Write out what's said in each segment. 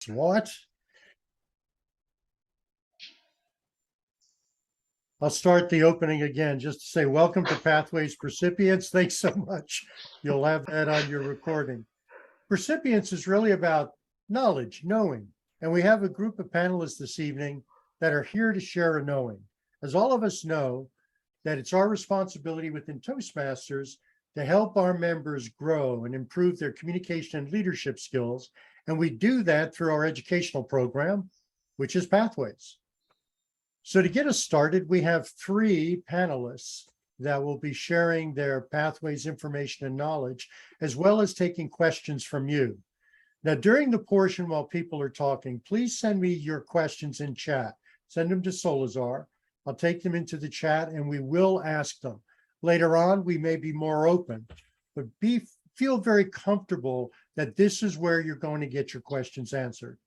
What? I'll start the opening again just to say welcome to Pathways Percipience. Thanks so much. You'll have that on your recording. Percipience is really about knowledge, knowing. And we have a group of panelists this evening that are here to share a knowing. As all of us know, that it's our responsibility within Toastmasters to help our members grow and improve their communication and leadership skills. And we do that through our educational program, which is Pathways. So to get us started, we have three panelists that will be sharing their Pathways information and knowledge, as well as taking questions from you. Now, during the portion while people are talking, please send me your questions in chat. Send them to Solazar. I'll take them into the chat and we will ask them. Later on, we may be more open, but feel very comfortable that this is where you're going to get your questions answered.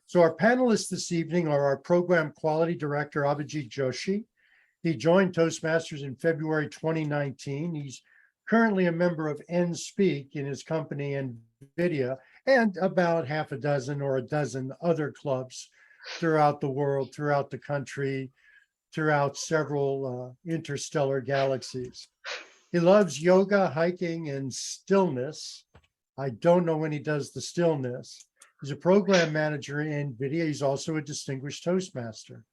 So our panelists this evening are our Program Quality Director, Abhiji Joshi. He joined Toastmasters in February 2019. He's currently a member of NSpeak in his company NVIDIA and about half a dozen or a dozen other clubs throughout the world, throughout the country, throughout several interstellar galaxies. He loves yoga, hiking, and stillness. I don't know when he does the stillness. He's a program manager in NVIDIA. He's also a distinguished Toastmaster.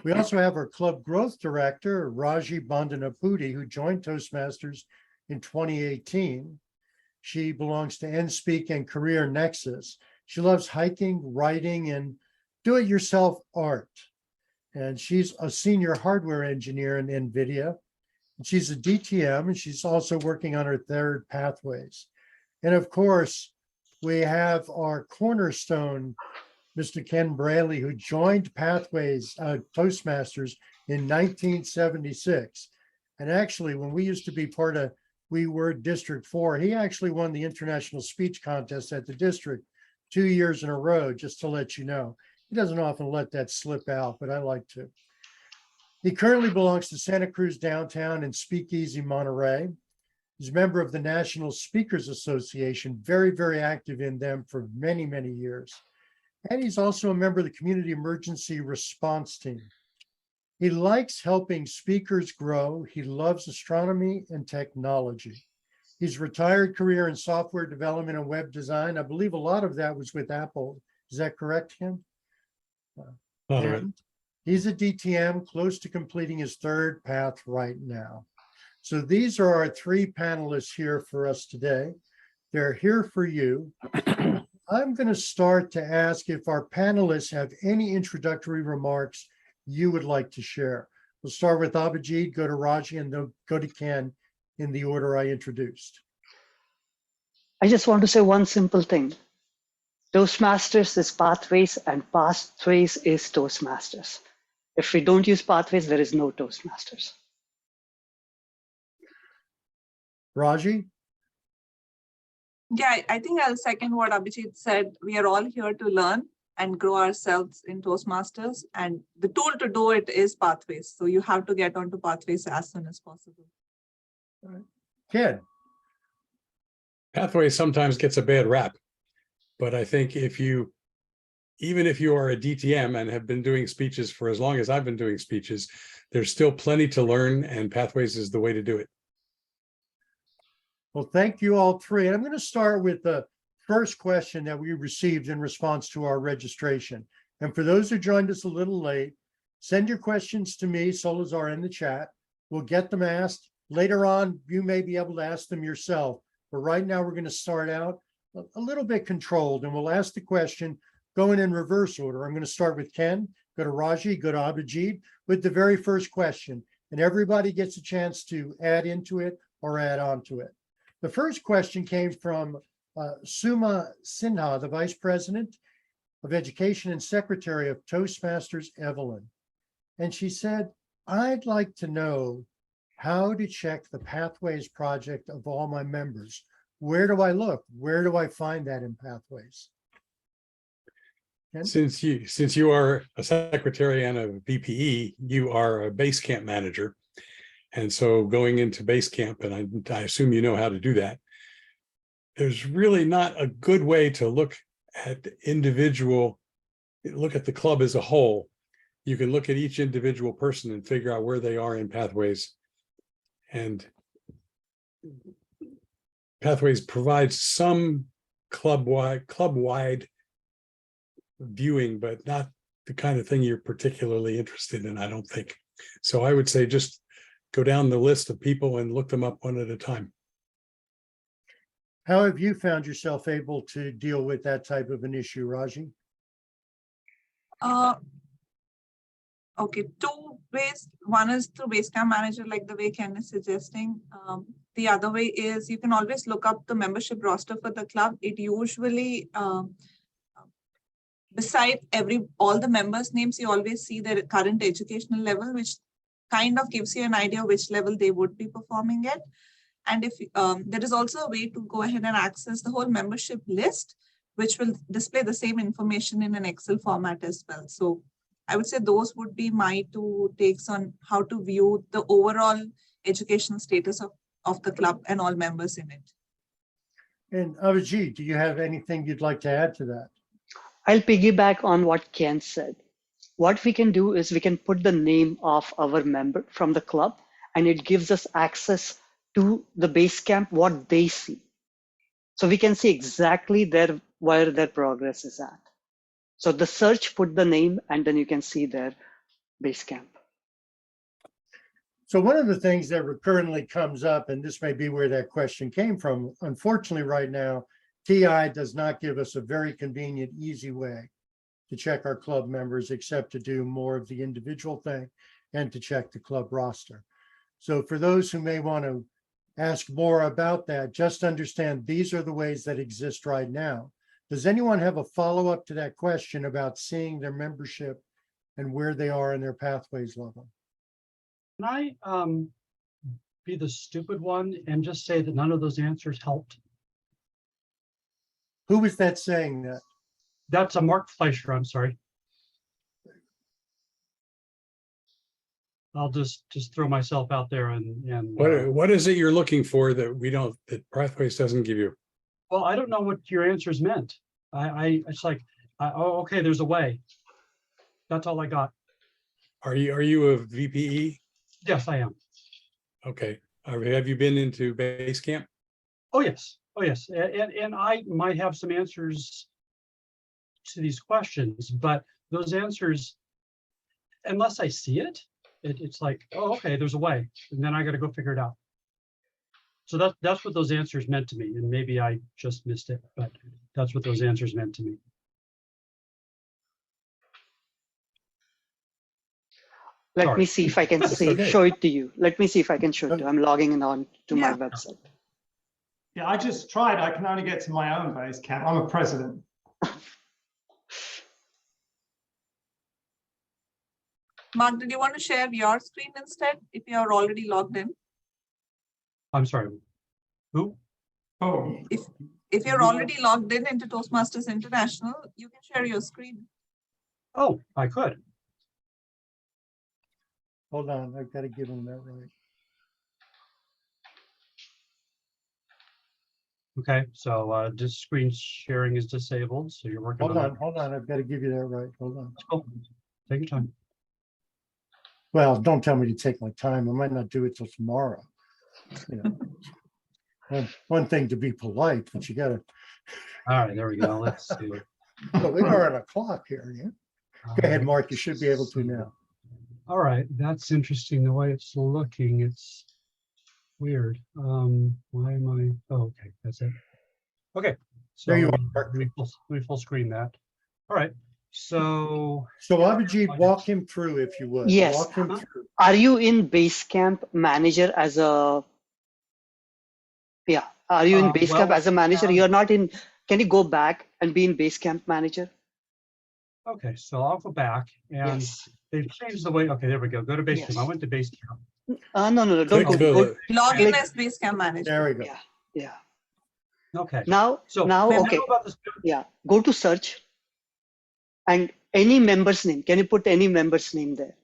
We also have our club growth director, Raji Bandanaputi, who joined Toastmasters in 2018. She belongs to NSpeak and Career Nexus. She loves hiking, writing, and do-it-yourself art. And she's a senior hardware engineer in NVIDIA. And she's a DTM, and she's also working on her third Pathways. And of course, we have our cornerstone, Mr. Ken Braley, who joined Pathways Toastmasters in 1976. And actually, when we used to be part of We Were District 4, he actually won the International Speech Contest at the district 2 years in a row, just to let you know. He doesn't often let that slip out, but I like to. He currently belongs to Santa Cruz Downtown and Speakeasy Monterey. He's a member of the National Speakers Association, very, very active in them for many, many years. And he's also a member of the Community Emergency Response Team. He likes helping speakers grow. He loves astronomy and technology. He's retired career in software development and web design. I believe a lot of that was with Apple. Is that correct, Ken? He's a DTM, close to completing his third path right now. So these are our three panelists here for us today. They're here for you. I'm going to start to ask if our panelists have any introductory remarks you would like to share. We'll start with Abhiji, go to Raji, and then go to Ken in the order I introduced. I just want to say one simple thing. Toastmasters is Pathways and Pathways is Toastmasters. If we don't use Pathways, there is no Toastmasters. Raji? Yeah, I think I'll second what Abhijit said. We are all here to learn and grow ourselves in Toastmasters, and the tool to do it is Pathways. So you have to get onto Pathways as soon as possible. All right. Ken? Pathways sometimes gets a bad rap, but I think even if you are a DTM and have been doing speeches for as long as I've been doing speeches, there's still plenty to learn, and Pathways is the way to do it. Well, thank you all three. And I'm going to start with the first question that we received in response to our registration. And for those who joined us a little late, send your questions to me, Solazar, in the chat. We'll get them asked. Later on, you may be able to ask them yourself. But right now, we're going to start out a little bit controlled, and we'll ask the question going in reverse order. I'm going to start with Ken, go to Raji, go to Abhijit with the very first question. And everybody gets a chance to add into it or add on to it. The first question came from Suma Sinha, the Vice President of Education and Secretary of Toastmasters Evelyn. And she said, I'd like to know how to check the Pathways project of all my members. Where do I look? Where do I find that in Pathways? Ken? Since you are a secretary and a VPE, you are a Basecamp manager. And so going into Basecamp, and I assume you know how to do that, there's really not a good way to look at individual, look at the club as a whole. You can look at each individual person and figure out where they are in Pathways. And Pathways provides some club-wide viewing, but not the kind of thing you're particularly interested in, I don't think. So I would say just go down the list of people and look them up one at a time. How have you found yourself able to deal with that type of an issue, Raji? Okay, two ways. One is through Basecamp Manager, like the way Ken is suggesting. The other way is you can always look up the membership roster for the club. It usually, beside all the members' names, you always see their current educational level, which kind of gives you an idea which level they would be performing at. And if there is also a way to go ahead and access the whole membership list, which will display the same information in an Excel format as well. So I would say those would be my two takes on how to view the overall educational status of the club and all members in it. And Abhiji, do you have anything you'd like to add to that? I'll piggyback on what Ken said. What we can do is we can put the name of our member from the club, and it gives us access to the Basecamp, what they see. So we can see exactly where their progress is at. So the search, put the name, and then you can see their Basecamp. So one of the things that recurrently comes up, and this may be where that question came from, unfortunately right now, TI does not give us a very convenient, easy way to check our club members, except to do more of the individual thing and to check the club roster. So for those who may want to ask more about that, just understand these are the ways that exist right now. Does anyone have a follow-up to that question about seeing their membership and where they are in their Pathways level? Can I be the stupid one and just say that none of those answers helped? Who was that saying that? That's a Mark Fleischer, I'm sorry. I'll just throw myself out there and What is it you're looking for that Pathways doesn't give you? well, I don't know what your answers meant. It's like, oh, okay, there's a way. That's all I got. Are you a VPE? Yes, I am. Okay. Have you been into Basecamp? Oh, yes. Oh, yes. And I might have some answers to these questions, but those answers, unless I see it, it's like, oh, okay, there's a way. And then I got to go figure it out. So that's what those answers meant to me. And maybe I just missed it, but that's what those answers meant to me. Let me see if I can show it to you. Let me see if I can show it to you. I'm logging in on to my website. Yeah, I just tried. I can only get to my own Basecamp. I'm a president. Mark, did you want to share your screen instead if you are already logged in? I'm sorry. Who? Oh, If you're already logged in into Toastmasters International, you can share your screen. Oh, I could. Hold on, I've got to give them that right. Okay, so this screen sharing is disabled, so you're working on it. Hold on, I've got to give you that right. Hold on. Oh, take your time. Well, don't tell me to take my time. I might not do it till tomorrow. You know, one thing to be polite, but you got to. All right, there we go. Let's see. Well, we are on a clock here. Yeah. Go ahead, Mark. You should be able to now. All right, that's interesting. The way it's looking, it's weird. Why am I? Oh, okay, that's it. Okay, so There you let are. me full screen that. All right, so Abhiji, walk him through if you would. Yes. Walk him through. Are you in Basecamp Manager as a? Yeah. Are you in Basecamp as a manager? You're not in. Can you go back and be in Basecamp Manager? okay, so I'll go back and Yes. they've changed the way. Okay, there we go. Go to Basecamp. Yes. I went to Basecamp. No. Don't Click go. the- Log in Click- as Basecamp Manager. There we go. Yeah. Okay, Now, so okay. about this, Yeah. Go to search. And any member's name. Can you put any member's name there?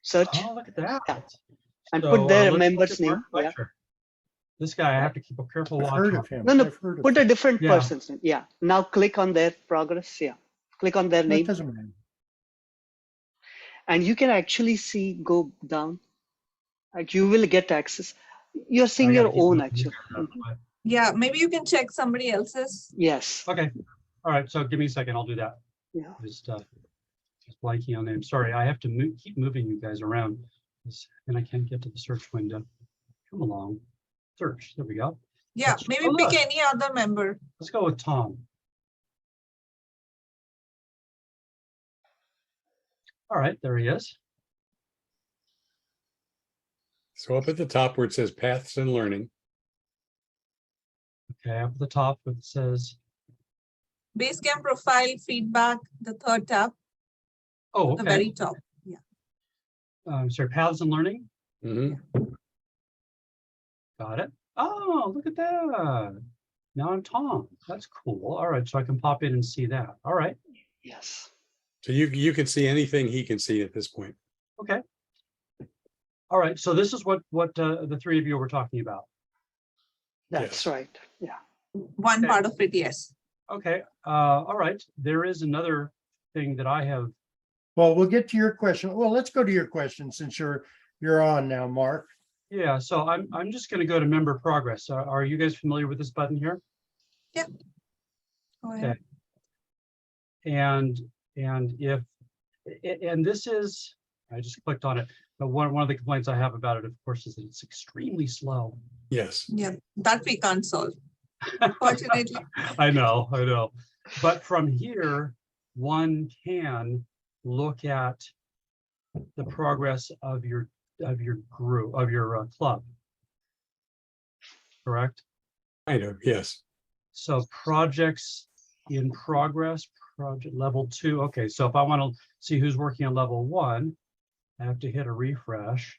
Search oh, look at that. Yeah. and So, put their let's look member's at name. Mark Yeah. Fleischer. This guy, I have to keep a careful I've watch heard on. of him. No, no, I've heard of put a him. different Yeah. person's name. Yeah. Now click on their progress. Yeah. Click on their That name. doesn't matter. And you can actually see, go down. Like you will get access. You're seeing I gotta your keep own moving actually. this stuff, Yeah, maybe you can check somebody else's. Yes. but- Okay, all right, so give me a second, I'll do that. Yeah. Just blanking on names. Sorry, I have to keep moving you guys around. And I can't get to the search window. Come along, search, there we go. Yeah, Let's- maybe oh, pick look. any other member. Let's go with Tom. All right, there he is. So up at the top where it says paths and learning, Okay, up at the top it says, Basecamp profile feedback, the third tab, oh, the okay. very top. Sorry, paths and learning. Mhm. Got it. Oh, look at that. Now I'm Tom. That's cool. All right, so I can pop in and see that. All right. Yes. So you can see anything he can see at this point. Okay. All right. So this is what the three of you were talking about. That's Yes. right. Yeah. One Okay. part of it, yes. Okay. All right. There is another thing that I have. Well, we'll get to your question. Well, let's go to your question since you're on now, Mark. Yeah. So I'm just going to go to member progress. Are you guys familiar with this button here? Go ahead. And if and this is, I just clicked on it. But one of the complaints I have about it, of course, is that it's extremely slow. Yes. Yeah, that we can't solve. Fortunately. I know. But from here, one can look at the progress of your group, of your club. Correct? Kind of, yes. So projects in progress, project level 2. Okay, so if I want to see who's working on level 1, I have to hit a refresh.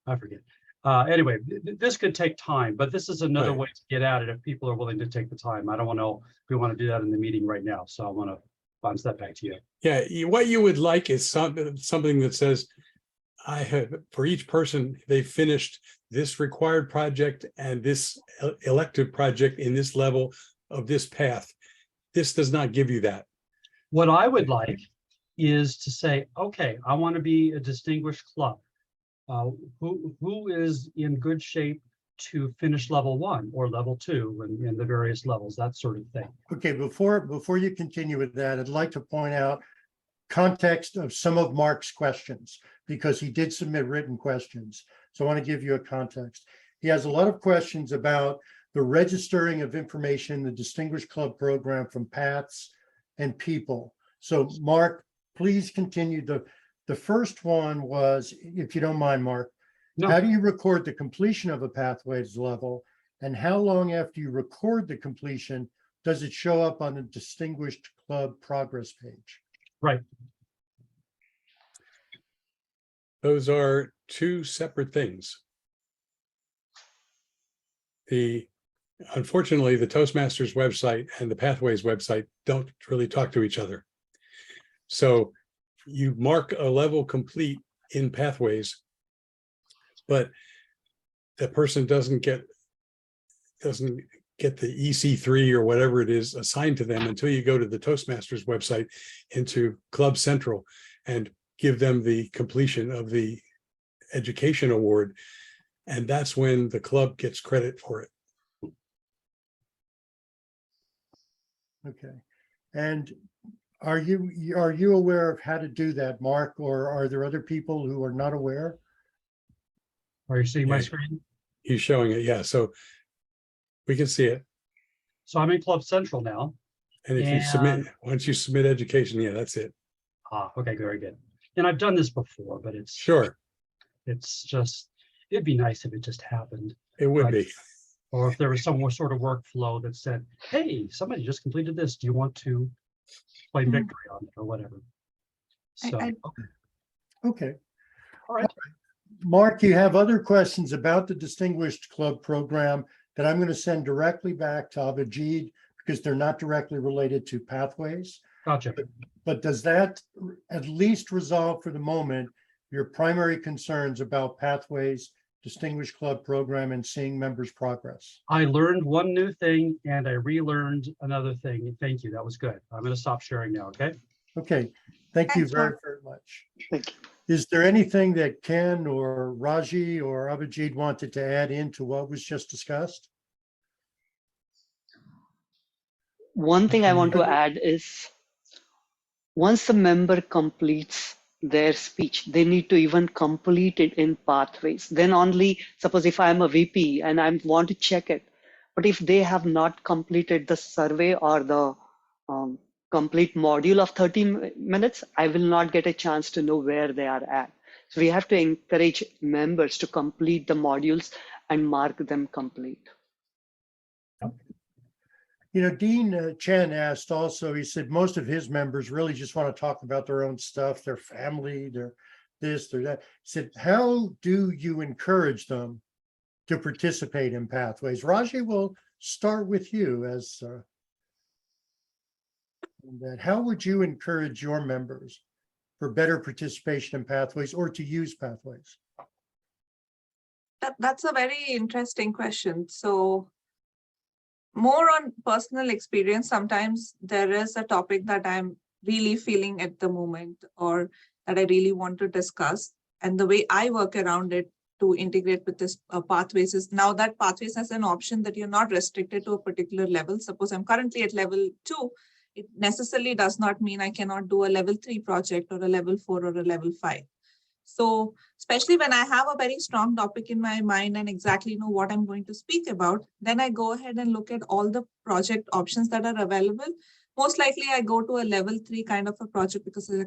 I forget. Anyway, this could take time, but this is another Right. way to get at it if people are willing to take the time. I don't want to, we want to do that in the meeting right now. So I want to bounce that back to you. Yeah, what you would like is something that says, I have, for each person, they finished this required project and this elective project in this level of this path. This does not give you that. What I would like is to say, okay, I want to be a distinguished club. Who is in good shape to finish level 1 or level 2 and the various levels, that sort of thing. Okay, before you continue with that, I'd like to point out context of some of Mark's questions because he did submit written questions. So I want to give you a context. He has a lot of questions about the registering of information in the Distinguished Club program from paths and people. So Mark, please continue. The first one was, if you don't mind, Mark, No. how do you record the completion of a pathways level? And how long after you record the completion does it show up on the Distinguished Club progress page? Right. Those are two separate things. Unfortunately, the Toastmasters website and the Pathways website don't really talk to each other. So you mark a level complete in Pathways, but the person doesn't get the EC3 or whatever it is assigned to them until you go to the Toastmasters website into Club Central and give them the completion of the education award. And that's when the club gets credit for it. Okay. And are you aware of how to do that, Mark, or are there other people who are not aware? Are you seeing my Yeah. screen? He's showing it, yeah. So we can see it. So I'm in Club Central now. And if you submit, once you submit education, yeah, that's it. Okay, very good. And I've done this before, but Sure, it's just, it'd be nice if it just happened. it would Right. be. Or if there was some more sort of workflow that said, hey, somebody just completed this. Do you want to claim victory on it or whatever? So, I- Okay. all right. Mark, you have other questions about the Distinguished Club program that I'm going to send directly back to Abhiji because they're not directly related to Pathways. Gotcha. But does that at least resolve for the moment your primary concerns about Pathways Distinguished Club program and seeing members' progress. I learned one new thing and I relearned another thing. Thank you. That was good. I'm going to stop sharing now. Okay. Okay, thank you Thanks, very, Mark. very much. Thank you. Is there anything that Ken or Raji or Abhiji wanted to add into what was just discussed? One thing I want to add is once the member completes their speech, they need to even complete it in pathways. Then only, suppose if I'm a VP and I want to check it, but if they have not completed the survey or the complete module of 30 minutes, I will not get a chance to know where they are at. So we have to encourage members to complete the modules and mark them complete. You know, Dean Chen asked also, he said most of his members really just want to talk about their own stuff, their family, their this, their that. He said, how do you encourage them to participate in pathways? Raji, will start with you as that. How would you encourage your members for better participation in pathways or to use pathways? That's a very interesting question. So more on personal experience, sometimes there is a topic that I'm really feeling at the moment or that I really want to discuss. And the way I work around it to integrate with this pathways is now that pathways has an option that you're not restricted to a particular level. Suppose I'm currently at level 2, it necessarily does not mean I cannot do a level 3 project or a level 4 or a level 5. So especially when I have a very strong topic in my mind and exactly know what I'm going to speak about, then I go ahead and look at all the project options that are available. Most likely I go to a level 3 kind of a project because there's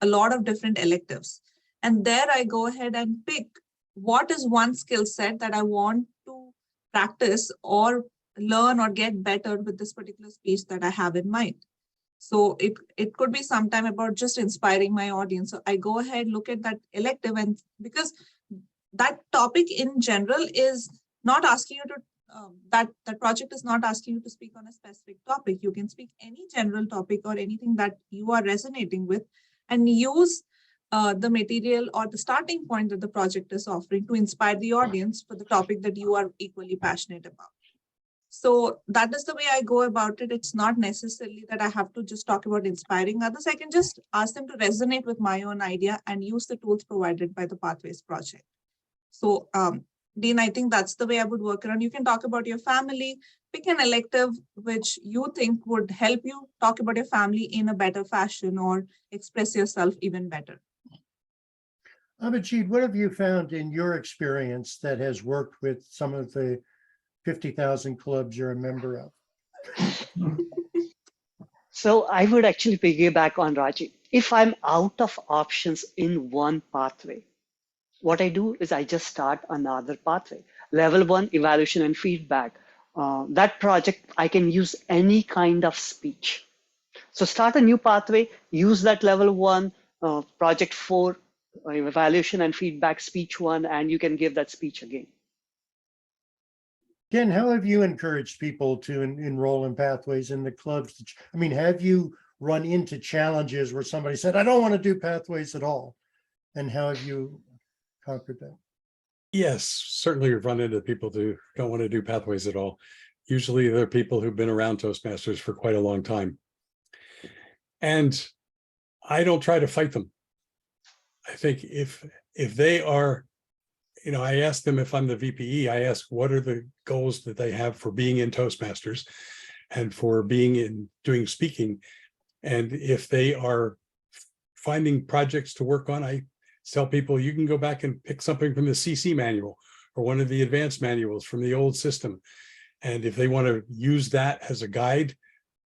a lot of different electives. And there I go ahead and pick what is one skill set that I want to practice or learn or get better with this particular speech that I have in mind. So it could be sometime about just inspiring my audience. So I go ahead, look at that elective, and because that topic in general is not asking you to, that project is not asking you to speak on a specific topic. You can speak any general topic or anything that you are resonating with and use the material or the starting point that the project is offering to inspire the audience for the topic that you are equally passionate about. So that is the way I go about it. It's not necessarily that I have to just talk about inspiring others. I can just ask them to resonate with my own idea and use the tools provided by the Pathways project. So Dean, I think that's the way I would work around. You can talk about your family, pick an elective which you think would help you talk about your family in a better fashion or express yourself even better. Abhiji, what have you found in your experience that has worked with some of the 50,000 clubs you're a member of? So I would actually piggyback on Raji. If I'm out of options in one pathway, what I do is I just start another pathway. Level 1, evaluation and feedback. That project, I can use any kind of speech. So start a new pathway, use that level 1, project 4, evaluation and feedback, speech 1, and you can give that speech again. Ken, how have you encouraged people to enroll in pathways in the clubs? I mean, have you run into challenges where somebody said, I don't want to do pathways at all? And how have you conquered that? Yes, certainly we've run into people who don't want to do pathways at all. Usually they're people who've been around Toastmasters for quite a long time. And I don't try to fight them. I think if they are, I ask them, if I'm the VPE, I ask what are the goals that they have for being in Toastmasters and for doing speaking. And if they are finding projects to work on, I tell people you can go back and pick something from the CC manual or one of the advanced manuals from the old system. And if they want to use that as a guide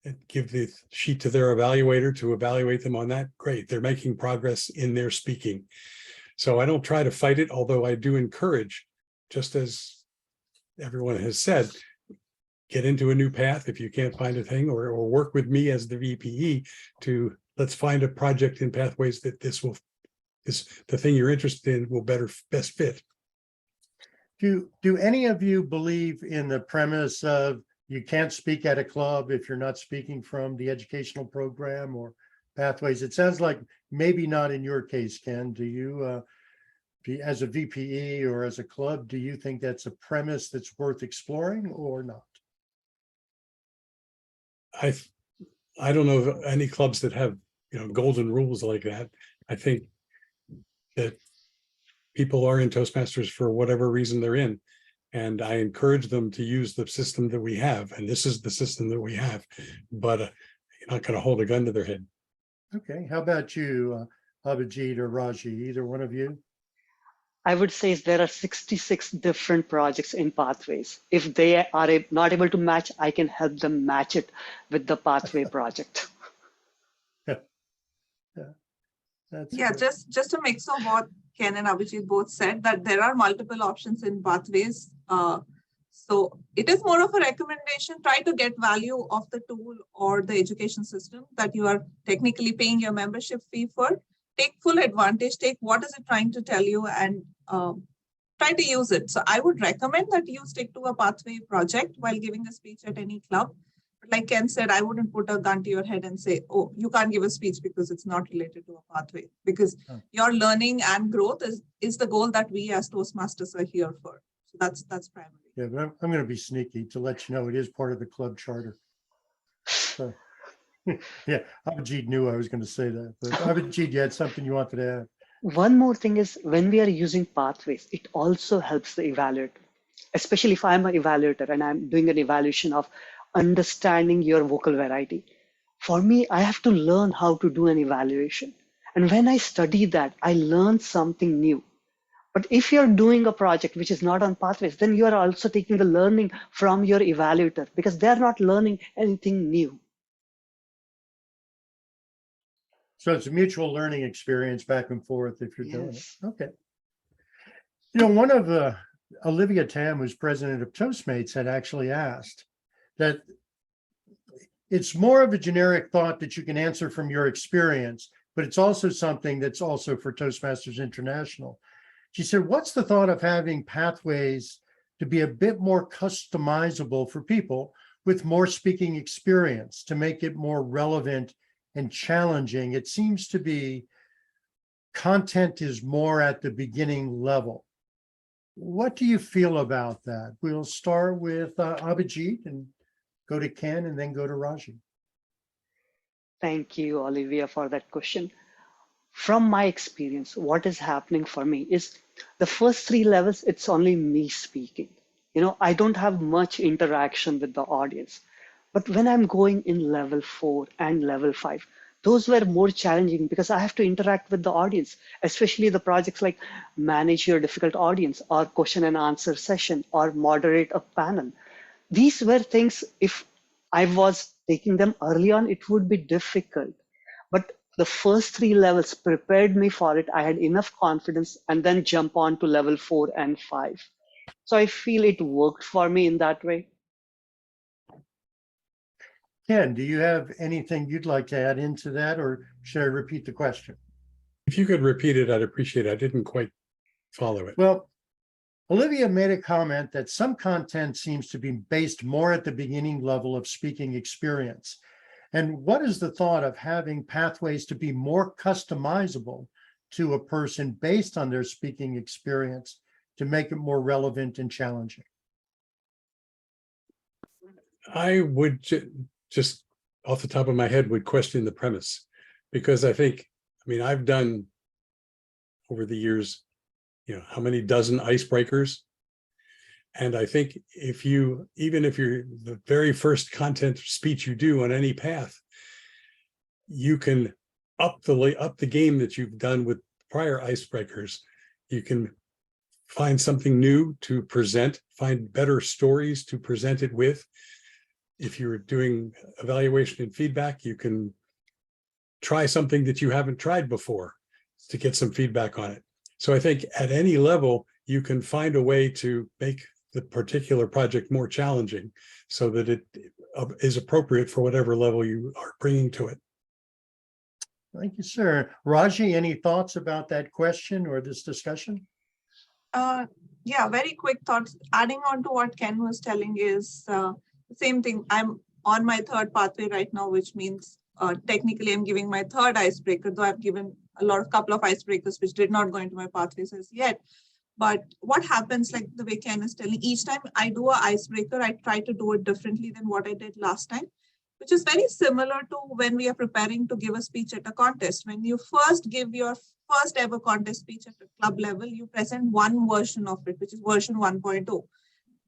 and give the sheet to their evaluator to evaluate them on that, great, they're making progress in their speaking. So I don't try to fight it, although I do encourage, just as everyone has said, get into a new path if you can't find a thing, or work with me as the VPE to let's find a project in pathways that the thing you're interested in will best fit. Do any of you believe in the premise of you can't speak at a club if you're not speaking from the educational program or pathways? It sounds like maybe not in your case, Ken. Do as a VPE or as a club, do you think that's a premise that's worth exploring or not? I don't know of any clubs that have, golden rules like that. I think that people are in Toastmasters for whatever reason they're in. And I encourage them to use the system that we have. And this is the system that we have, but you're not going to hold a gun to their head. Okay, how about you, Abhiji or Raji, either one of you? I would say there are 66 different projects in Pathways. If they are not able to match, I can help them match it with the Pathway project. That's Yeah, good. just a mix of what Ken and Abhijit both said, that there are multiple options in Pathways. So it is more of a recommendation. Try to get value of the tool or the education system that you are technically paying your membership fee for. Take full advantage, take what is it trying to tell you, and try to use it. So I would recommend that you stick to a Pathway project while giving a speech at any club. But like Ken said, I wouldn't put a gun to your head and say, oh, you can't give a speech because it's not related to a Pathway, because your learning and growth is the goal that we as Toastmasters are here for. So that's primary. Yeah, but I'm going to be sneaky to let you know it is part of the club charter. So, yeah, Abhijit knew I was going to say that. But Abhijit, you had something you wanted to add? One more thing is when we are using Pathways, it also helps the evaluator, especially if I'm an evaluator and I'm doing an evaluation of understanding your vocal variety. For me, I have to learn how to do an evaluation. And when I study that, I learn something new. But if you're doing a project which is not on Pathways, then you are also taking the learning from your evaluator because they're not learning anything new. So it's a mutual learning experience back and forth if you're doing it. Yes. Okay. One of Olivia Tam, who's president of Postmates, had actually asked that it's more of a generic thought that you can answer from your experience, but it's also something that's also for Toastmasters International. She said, what's the thought of having Pathways to be a bit more customizable for people with more speaking experience to make it more relevant and challenging? It seems to be content is more at the beginning level. What do you feel about that? We'll start with Abhijit and go to Ken and then go to Raji. Thank you, Olivia, for that question. From my experience, what is happening for me is the first 3 levels, it's only me speaking. I don't have much interaction with the audience. But when I'm going in level 4 and level 5, those were more challenging because I have to interact with the audience, especially the projects like manage your difficult audience or question and answer session or moderate a panel. These were things, if I was taking them early on, it would be difficult. But the first 3 levels prepared me for it. I had enough confidence and then jump on to level 4 and 5. So I feel it worked for me in that way. Ken, do you have anything you'd like to add into that, or should I repeat the question? If you could repeat it, I'd appreciate it. I didn't quite follow it. Well, Olivia made a comment that some content seems to be based more at the beginning level of speaking experience. And what is the thought of having Pathways to be more customizable to a person based on their speaking experience to make it more relevant and challenging? I would just off the top of my head would question the premise, because I've done over the years, how many dozen icebreakers. And I think even if you're the very first content speech you do on any path, you can up the game that you've done with prior icebreakers. You can find something new to present, find better stories to present it with. If you're doing evaluation and feedback, you can try something that you haven't tried before to get some feedback on it. So I think at any level, you can find a way to make the particular project more challenging so that it is appropriate for whatever level you are bringing to it. Thank you, sir. Raji, any thoughts about that question or this discussion? Yeah, very quick thoughts. Adding on to what Ken was telling is the same thing. I'm on my 3rd pathway right now, which means technically I'm giving my 3rd icebreaker, though I've given couple of icebreakers which did not go into my pathways as yet. But what happens, like the way Ken is telling, each time I do an icebreaker, I try to do it differently than what I did last time, which is very similar to when we are preparing to give a speech at a contest. When you first give your first ever contest speech at a club level, you present one version of it, which is version 1.0.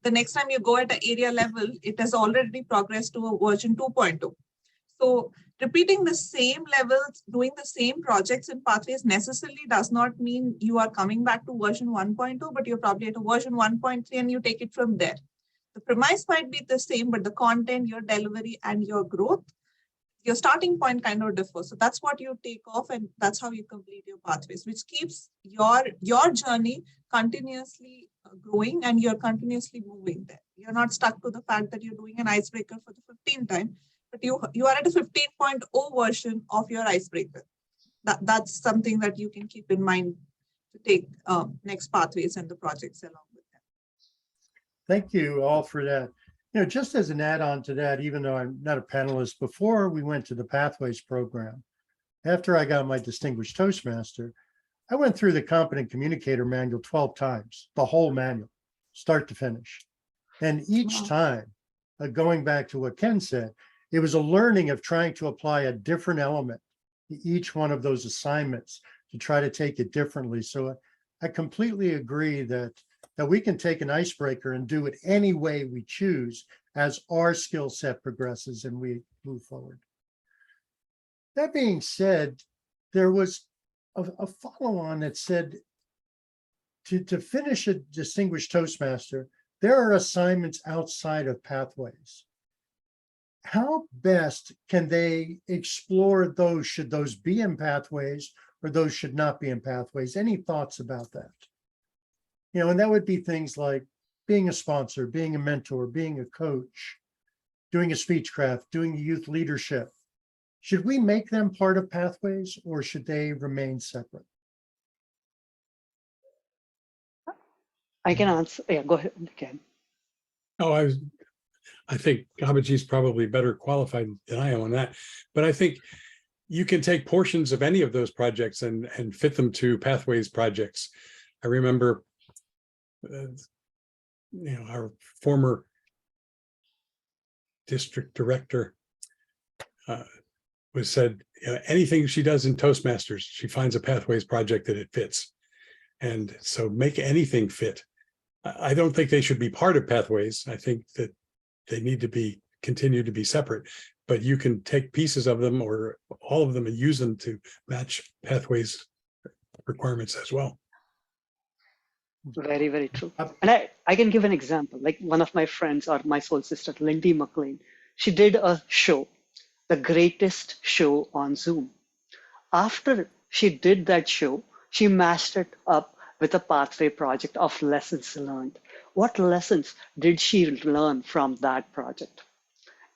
The next time you go at the area level, it has already progressed to a version 2.0. So repeating the same levels, doing the same projects in pathways necessarily does not mean you are coming back to version 1.0, but you're probably at a version 1.3 and you take it from there. The premise might be the same, but the content, your delivery, and your growth, your starting point kind of differs. So that's what you take off, and that's how you complete your pathways, which keeps your journey continuously growing, and you're continuously moving there. You're not stuck to the fact that you're doing an icebreaker for the 15th time, but you are at a 15.0 version of your icebreaker. That's something that you can keep in mind to take next pathways and the projects along with them. Thank you all for that. You know, just as an add-on to that, even though I'm not a panelist, before we went to the Pathways program, after I got my Distinguished Toastmaster, I went through the Competent Communicator Manual 12 times, the whole manual, start to finish. And each time, going back to what Ken said, it was a learning of trying to apply a different element to each one of those assignments to try to take it differently. So I completely agree that we can take an icebreaker and do it any way we choose as our skill set progresses and we move forward. That being said, there was a follow-on that said to finish a Distinguished Toastmaster, there are assignments outside of Pathways. How best can they explore those? Should those be in Pathways or those should not be in Pathways? Any thoughts about that? You know, and that would be things like being a sponsor, being a mentor, being a coach, doing a speechcraft, doing youth leadership. Should we make them part of Pathways or should they remain separate? I can answer. Yeah, go ahead, Ken. Oh, I think Abhiji is probably better qualified than I am on that. But I think you can take portions of any of those projects and fit them to Pathways projects. I remember, our former district director was said, anything she does in Toastmasters, she finds a Pathways project that it fits. And so make anything fit. I don't think they should be part of Pathways. I think that they need to continue to be separate, but you can take pieces of them or all of them and use them to match Pathways requirements as well. Very, very true. And I can give an example. Like one of my friends or my soul sister, Lindy McLean, she did a show, The Greatest Show on Zoom. After she did that show, she mashed it up with a pathway project of lessons learned. What lessons did she learn from that project?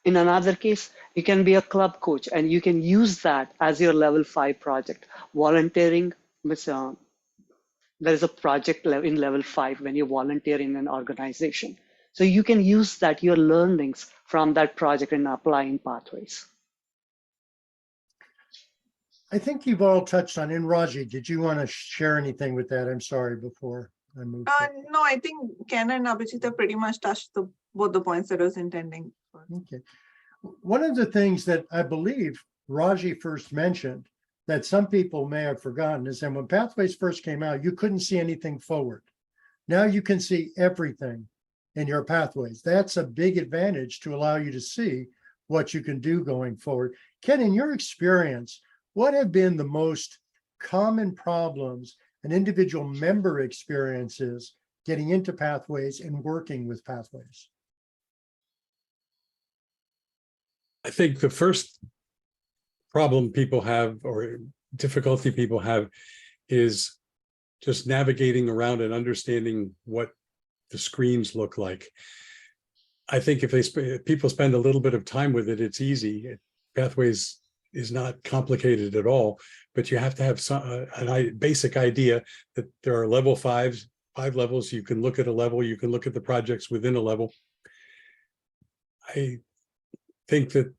In another case, you can be a club coach and you can use that as your level 5 project. Volunteering, there is a project in level 5 when you volunteer in an organization. So you can use that, your learnings from that project and apply in Pathways. I think you've all touched on, and Raji, did you want to share anything with that? I'm sorry, before I move. No, I think Ken and Abhiji have pretty much touched both the points that I was intending. Okay. One of the things that I believe Raji first mentioned that some people may have forgotten is that when Pathways first came out, you couldn't see anything forward. Now you can see everything in your Pathways. That's a big advantage to allow you to see what you can do going forward. Ken, in your experience, what have been the most common problems an individual member experiences getting into Pathways and working with Pathways? I think the first problem people have or difficulty people have is just navigating around and understanding what the screens look like. I think if people spend a little bit of time with it, it's easy. Pathways is not complicated at all, but you have to have a basic idea that there are level 5 levels. You can look at a level, you can look at the projects within a level. I think that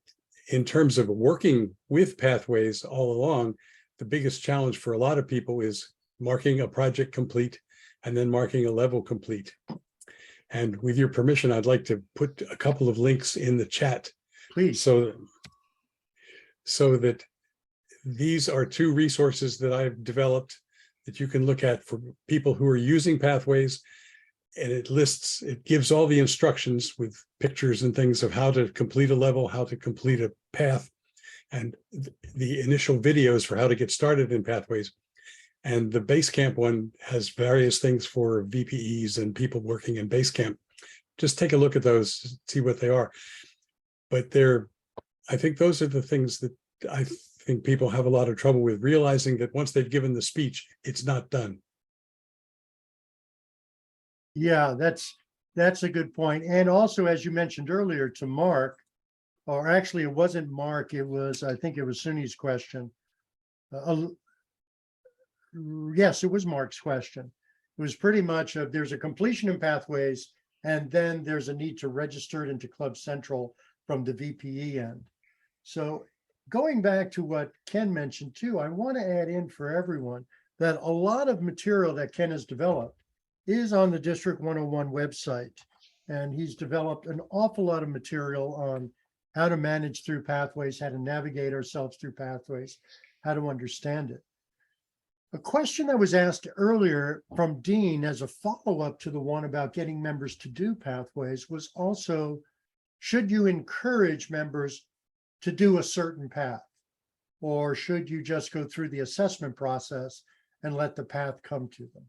in terms of working with Pathways all along, the biggest challenge for a lot of people is marking a project complete and then marking a level complete. And with your permission, I'd like to put a couple of links in the chat. Please. So that these are two resources that I've developed that you can look at for people who are using Pathways. And it gives all the instructions with pictures and things of how to complete a level, how to complete a path, and the initial videos for how to get started in Pathways. And the Basecamp one has various things for VPEs and people working in Basecamp. Just take a look at those, see what they are. But I think those are the things that I think people have a lot of trouble with, realizing that once they've given the speech, it's not done. Yeah, that's a good point. And also, as you mentioned earlier to Mark, or actually it wasn't Mark, I think it was Suni's question. Yes, it was Mark's question. It was pretty much there's a completion in Pathways, and then there's a need to register it into Club Central from the VPE end. So going back to what Ken mentioned too, I want to add in for everyone that a lot of material that Ken has developed is on the District 101 website. And he's developed an awful lot of material on how to manage through Pathways, how to navigate ourselves through Pathways, how to understand it. A question that was asked earlier from Dean as a follow-up to the one about getting members to do Pathways was also, should you encourage members to do a certain path? Or should you just go through the assessment process and let the path come to them?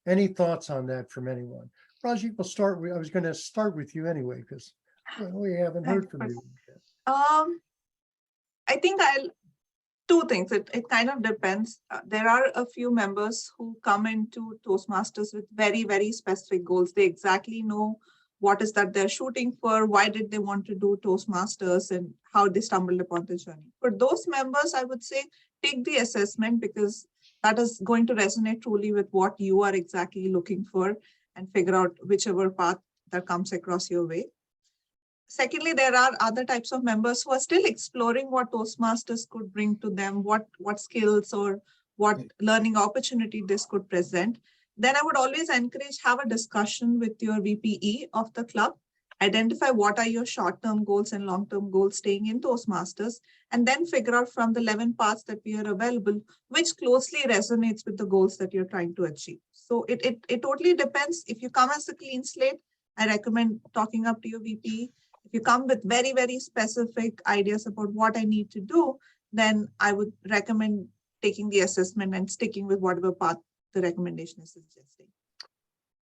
Any thoughts on that from anyone? Raji, we'll start with, I was going to start with you anyway, because we haven't heard from you yet. I think two things. It kind of depends. There are a few members who come into Toastmasters with very, very specific goals. They exactly know what is that they're shooting for, why did they want to do Toastmasters, and how they stumbled upon the journey. For those members, I would say take the assessment, because that is going to resonate truly with what you are exactly looking for, and figure out whichever path that comes across your way. Secondly, there are other types of members who are still exploring what Toastmasters could bring to them, what skills or what learning opportunity this could present. Then I would always encourage, have a discussion with your VPE of the club, identify what are your short-term goals and long-term goals staying in Toastmasters, and then figure out from the 11 paths that we are available, which closely resonates with the goals that you're trying to achieve. So it totally depends. If you come as a clean slate, I recommend talking up to your VPE. If you come with very, very specific ideas about what I need to do, then I would recommend taking the assessment and sticking with whatever path the recommendation is suggesting.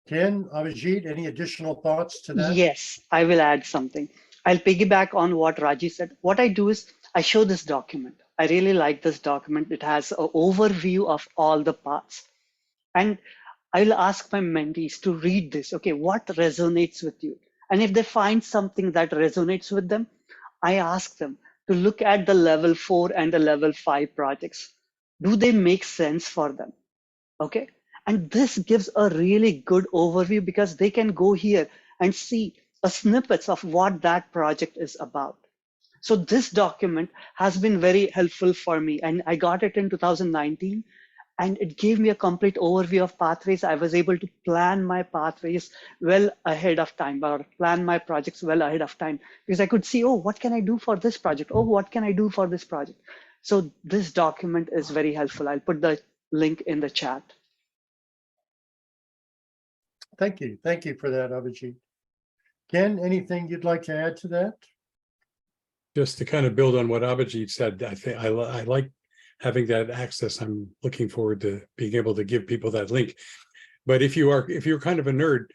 Ken, Abhiji, any additional thoughts to that? Yes, I will add something. I'll piggyback on what Raji said. What I do is I show this document. I really like this document. It has an overview of all the paths. And I'll ask my mentees to read this. Okay, what resonates with you? And if they find something that resonates with them, I ask them to look at the level 4 and the level 5 projects. Do they make sense for them? Okay. And this gives a really good overview, because they can go here and see a snippets of what that project is about. So this document has been very helpful for me, and I got it in 2019, and it gave me a complete overview of pathways. I was able to plan my pathways well ahead of time, or plan my projects well ahead of time, because I could see, oh, what can I do for this project? Oh, what can I do for this project? So this document is very helpful. I'll put the link in the chat. Thank you. Thank you for that, Abhiji. Ken, anything you'd like to add to that? Just to kind of build on what Abhiji said, I think I like having that access. I'm looking forward to being able to give people that link. But if you're kind of a nerd,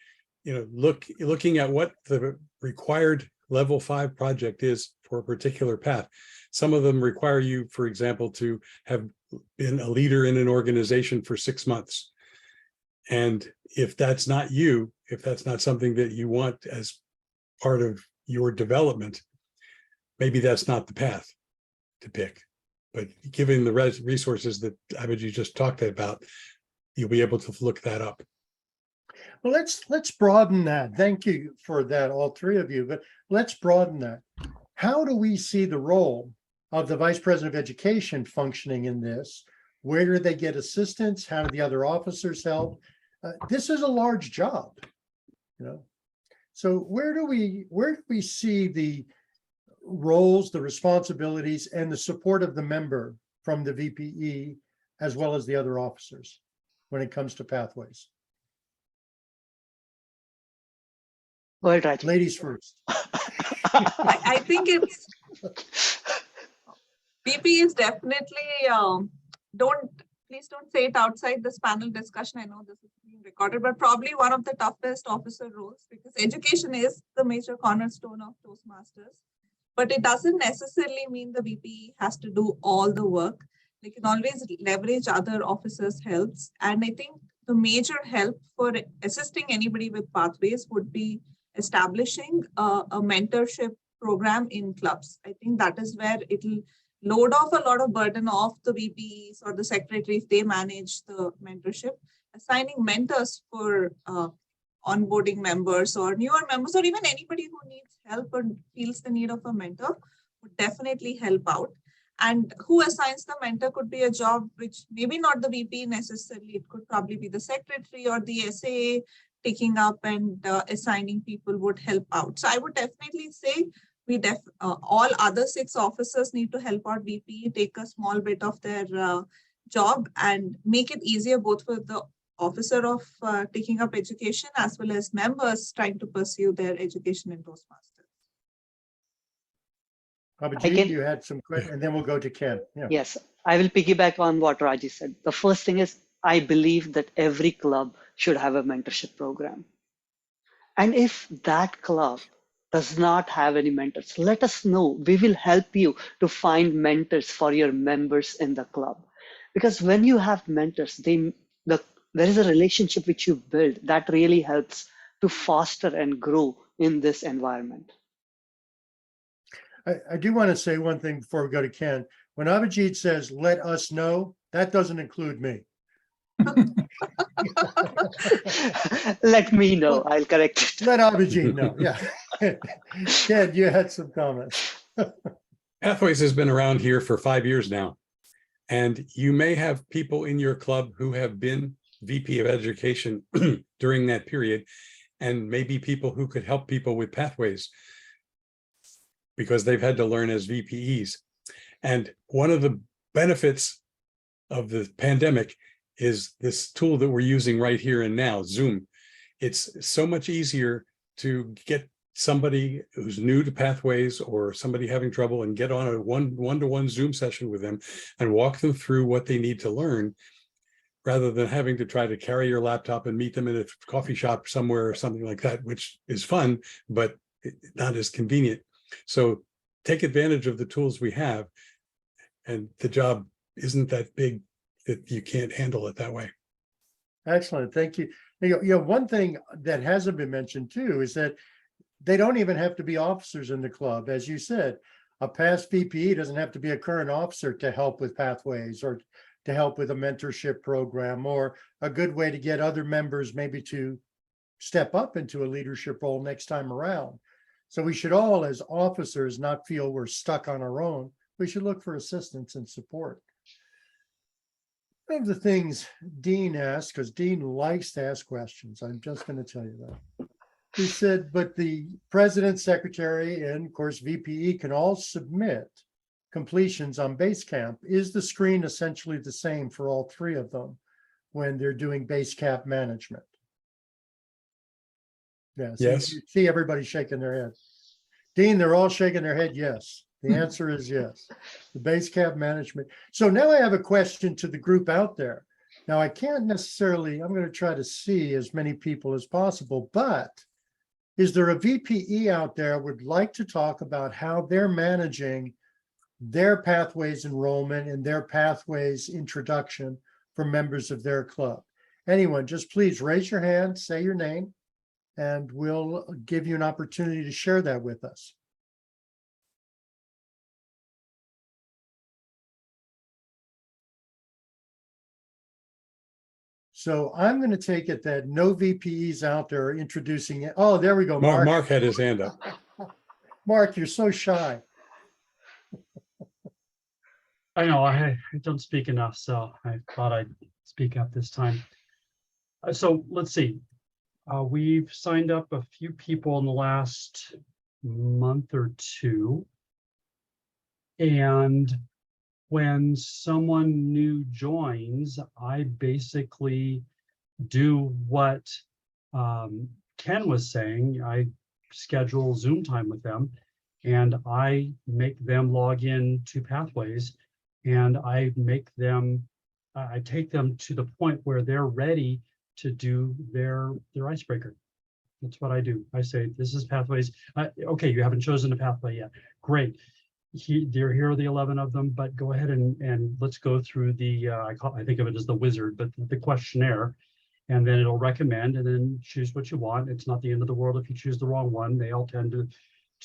looking at what the required level 5 project is for a particular path. Some of them require you, for example, to have been a leader in an organization for 6 months. And if that's not you, if that's not something that you want as part of your development, maybe that's not the path to pick. But given the resources that Abhiji just talked about, you'll be able to look that up. Well, let's broaden that. Thank you for that, all three of you, but let's broaden that. How do we see the role of the Vice President of Education functioning in this. Where do they get assistance? How do the other officers help? This is a large job, you know. So where do we see the roles, the responsibilities, and the support of the member from the VPE as well as the other officers when it comes to pathways? Go ahead, Raj. Ladies first. I think it's VP is definitely please don't say it outside this panel discussion. I know this is being recorded, but probably one of the toughest officer roles, because education is the major cornerstone of Toastmasters. But it doesn't necessarily mean the VP has to do all the work. They can always leverage other officers' helps. And I think the major help for assisting anybody with pathways would be establishing a mentorship program in clubs. I think that is where it'll load off a lot of burden off the VPs or the secretary if they manage the mentorship. Assigning mentors for onboarding members or newer members, or even anybody who needs help or feels the need of a mentor would definitely help out. And who assigns the mentor could be a job which maybe not the VP necessarily, it could probably be the secretary or the SAA taking up and assigning people would help out. So I would definitely say all other 6 officers need to help out VP, take a small bit of their job and make it easier both for the officer of taking up education as well as members trying to pursue their education in Toastmasters. Abhiji, you had some questions, and then we'll go to Ken. Yeah. Yes, I will piggyback on what Raji said. The first thing is, I believe that every club should have a mentorship program. And if that club does not have any mentors, let us know. We will help you to find mentors for your members in the club. Because when you have mentors, there is a relationship which you build that really helps to foster and grow in this environment. I do want to say one thing before we go to Ken. When Abhijit says, let us know, that doesn't include me. Let me know, I'll correct it. Let Abhijit know, yeah. Ken, you had some comments. Pathways has been around here for 5 years now. And you may have people in your club who have been VP of Education during that period, and maybe people who could help people with pathways because they've had to learn as VPEs. And one of the benefits of the pandemic is this tool that we're using right here and now, Zoom. It's so much easier to get somebody who's new to pathways or somebody having trouble and get on a one-to-one Zoom session with them and walk them through what they need to learn, rather than having to try to carry your laptop and meet them in a coffee shop somewhere or something like that, which is fun, but not as convenient. So take advantage of the tools we have, and the job isn't that big that you can't handle it that way. Excellent, thank you. You know, one thing that hasn't been mentioned too is that they don't even have to be officers in the club. As you said, a past VPE doesn't have to be a current officer to help with pathways or to help with a mentorship program, or a good way to get other members maybe to step up into a leadership role next time around. So we should all, as officers, not feel we're stuck on our own. We should look for assistance and support. One of the things Dean asked, because Dean likes to ask questions, I'm just going to tell you that. He said, but the president, secretary, and of course VPE can all submit completions on Basecamp. Is the screen essentially the same for all 3 of them when they're doing Basecamp management? Yeah, so Yes. you see everybody shaking their head. Dean, they're all shaking their head yes. The answer is yes. The Basecamp management. So now I have a question to the group out there. Now I can't necessarily, I'm going to try to see as many people as possible, but is there a VPE out there would like to talk about how they're managing their pathways enrollment and their pathways introduction for members of their club? Anyone, just please raise your hand, say your name, and we'll give you an opportunity to share that with us. So I'm going to take it that no VPEs out there are introducing it. Oh, there we go, Mark. Mark had his hand up. Mark, you're so shy. I know I don't speak enough, so I thought I'd speak up this time. So let's see. We've signed up a few people in the last month or two. And when someone new joins, I basically do what Ken was saying. I schedule Zoom time with them, and I make them log in to Pathways, and I make them, I take them to the point where they're ready to do their icebreaker. That's what I do. I say, this is Pathways. Okay, you haven't chosen a pathway yet. Great. Here are the 11 of them, but go ahead and let's go through the, I think of it as the wizard, but the questionnaire, and then it'll recommend, and then choose what you want. It's not the end of the world if you choose the wrong one. They all tend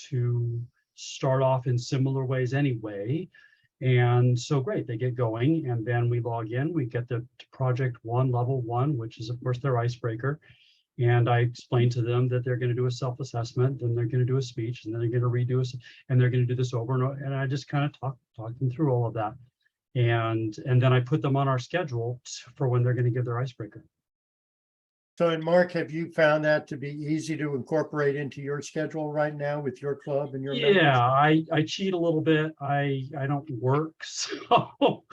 to start off in similar ways anyway. And so great, they get going, and then we log in, we get the project one, level one, which is of course their icebreaker. And I explain to them that they're going to do a self-assessment, then they're going to do a speech, and then they're going to redo it, and they're going to do this over and over. And I just kind of talk them through all of that. And then I put them on our schedule for when they're going to give their icebreaker. So, and Mark, have you found that to be easy to incorporate into your schedule right now with your club and your members? Yeah, I cheat a little bit. I don't work, so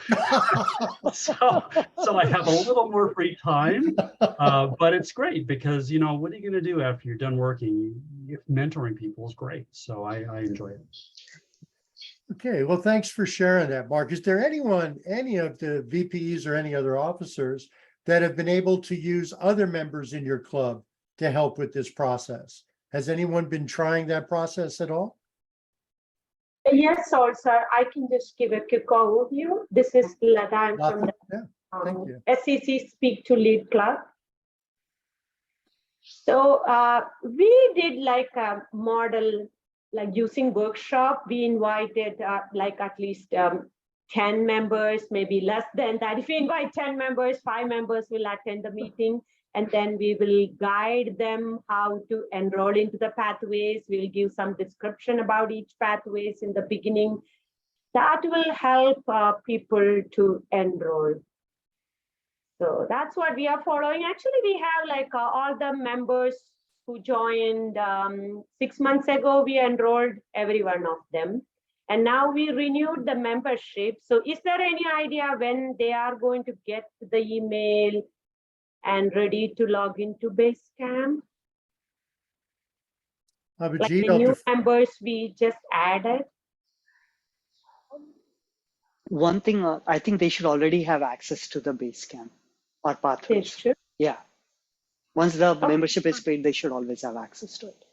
I have a little more free time. But it's great because, you know, what are you going to do after you're done working? Mentoring people is great, so I enjoy it. Okay, well, thanks for sharing that, Mark. Is there anyone, any of the VPEs or any other officers that have been able to use other members in your club to help with this process? Has anyone been trying that process at all? Yes, also, I can just give a quick overview. This is Lata. I'm from the Yeah, thank you. SEC Speak to Lead Club. So we did like a model, like using workshop. We invited like at least 10 members, maybe less than that. If we invite 10 members, 5 members will attend the meeting, and then we will guide them how to enroll into the pathways. We'll give some description about each pathways in the beginning. That will help people to enroll. So that's what we are following. Actually, we have like all the members who joined 6 months ago, we enrolled every one of them. And now we renewed the membership. So is there any idea when they are going to get the email and ready to log into Basecamp? Like Abhiji, the new members we just added? One thing, I think they should already have access to the Basecamp or They Pathways. should. Yeah. Once the membership is paid, they should always have access to it.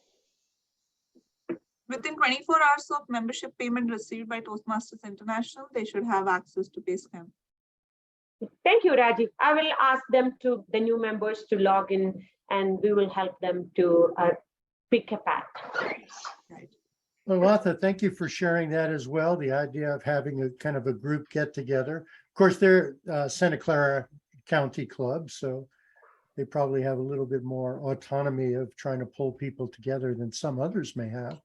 Within 24 hours of membership payment received by Toastmasters International, they should have access to Basecamp. Thank you, Raji. I will ask them to, the new members, to log in, and we will help them to pick a path. Right. Well, Martha, thank you for sharing that as well. The idea of having a kind of a group get together. Of course, they're Santa Clara County Club, so they probably have a little bit more autonomy of trying to pull people together than some others may have.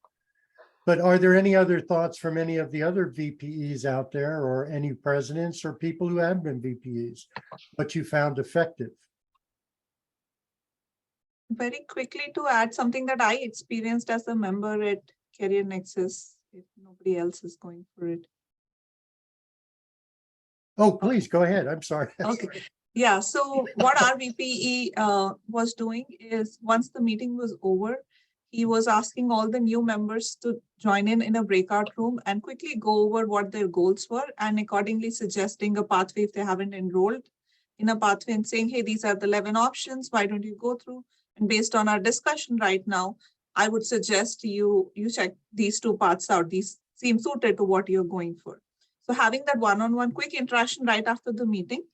But are there any other thoughts from any of the other VPEs out there, or any presidents or people who have been VPEs, what you found effective? Very quickly to add something that I experienced as a member at Career Nexus, if nobody else is going for it. Oh, please go ahead. I'm sorry. Okay. Yeah, so what our VPE was doing is, once the meeting was over, he was asking all the new members to join in a breakout room and quickly go over what their goals were, and accordingly suggesting a pathway if they haven't enrolled in a pathway, and saying, hey, these are the 11 options. Why don't you go through? And based on our discussion right now, I would suggest you check these 2 paths out. These seem suited to what you're going for. So having that one-on-one quick interaction right after the meeting,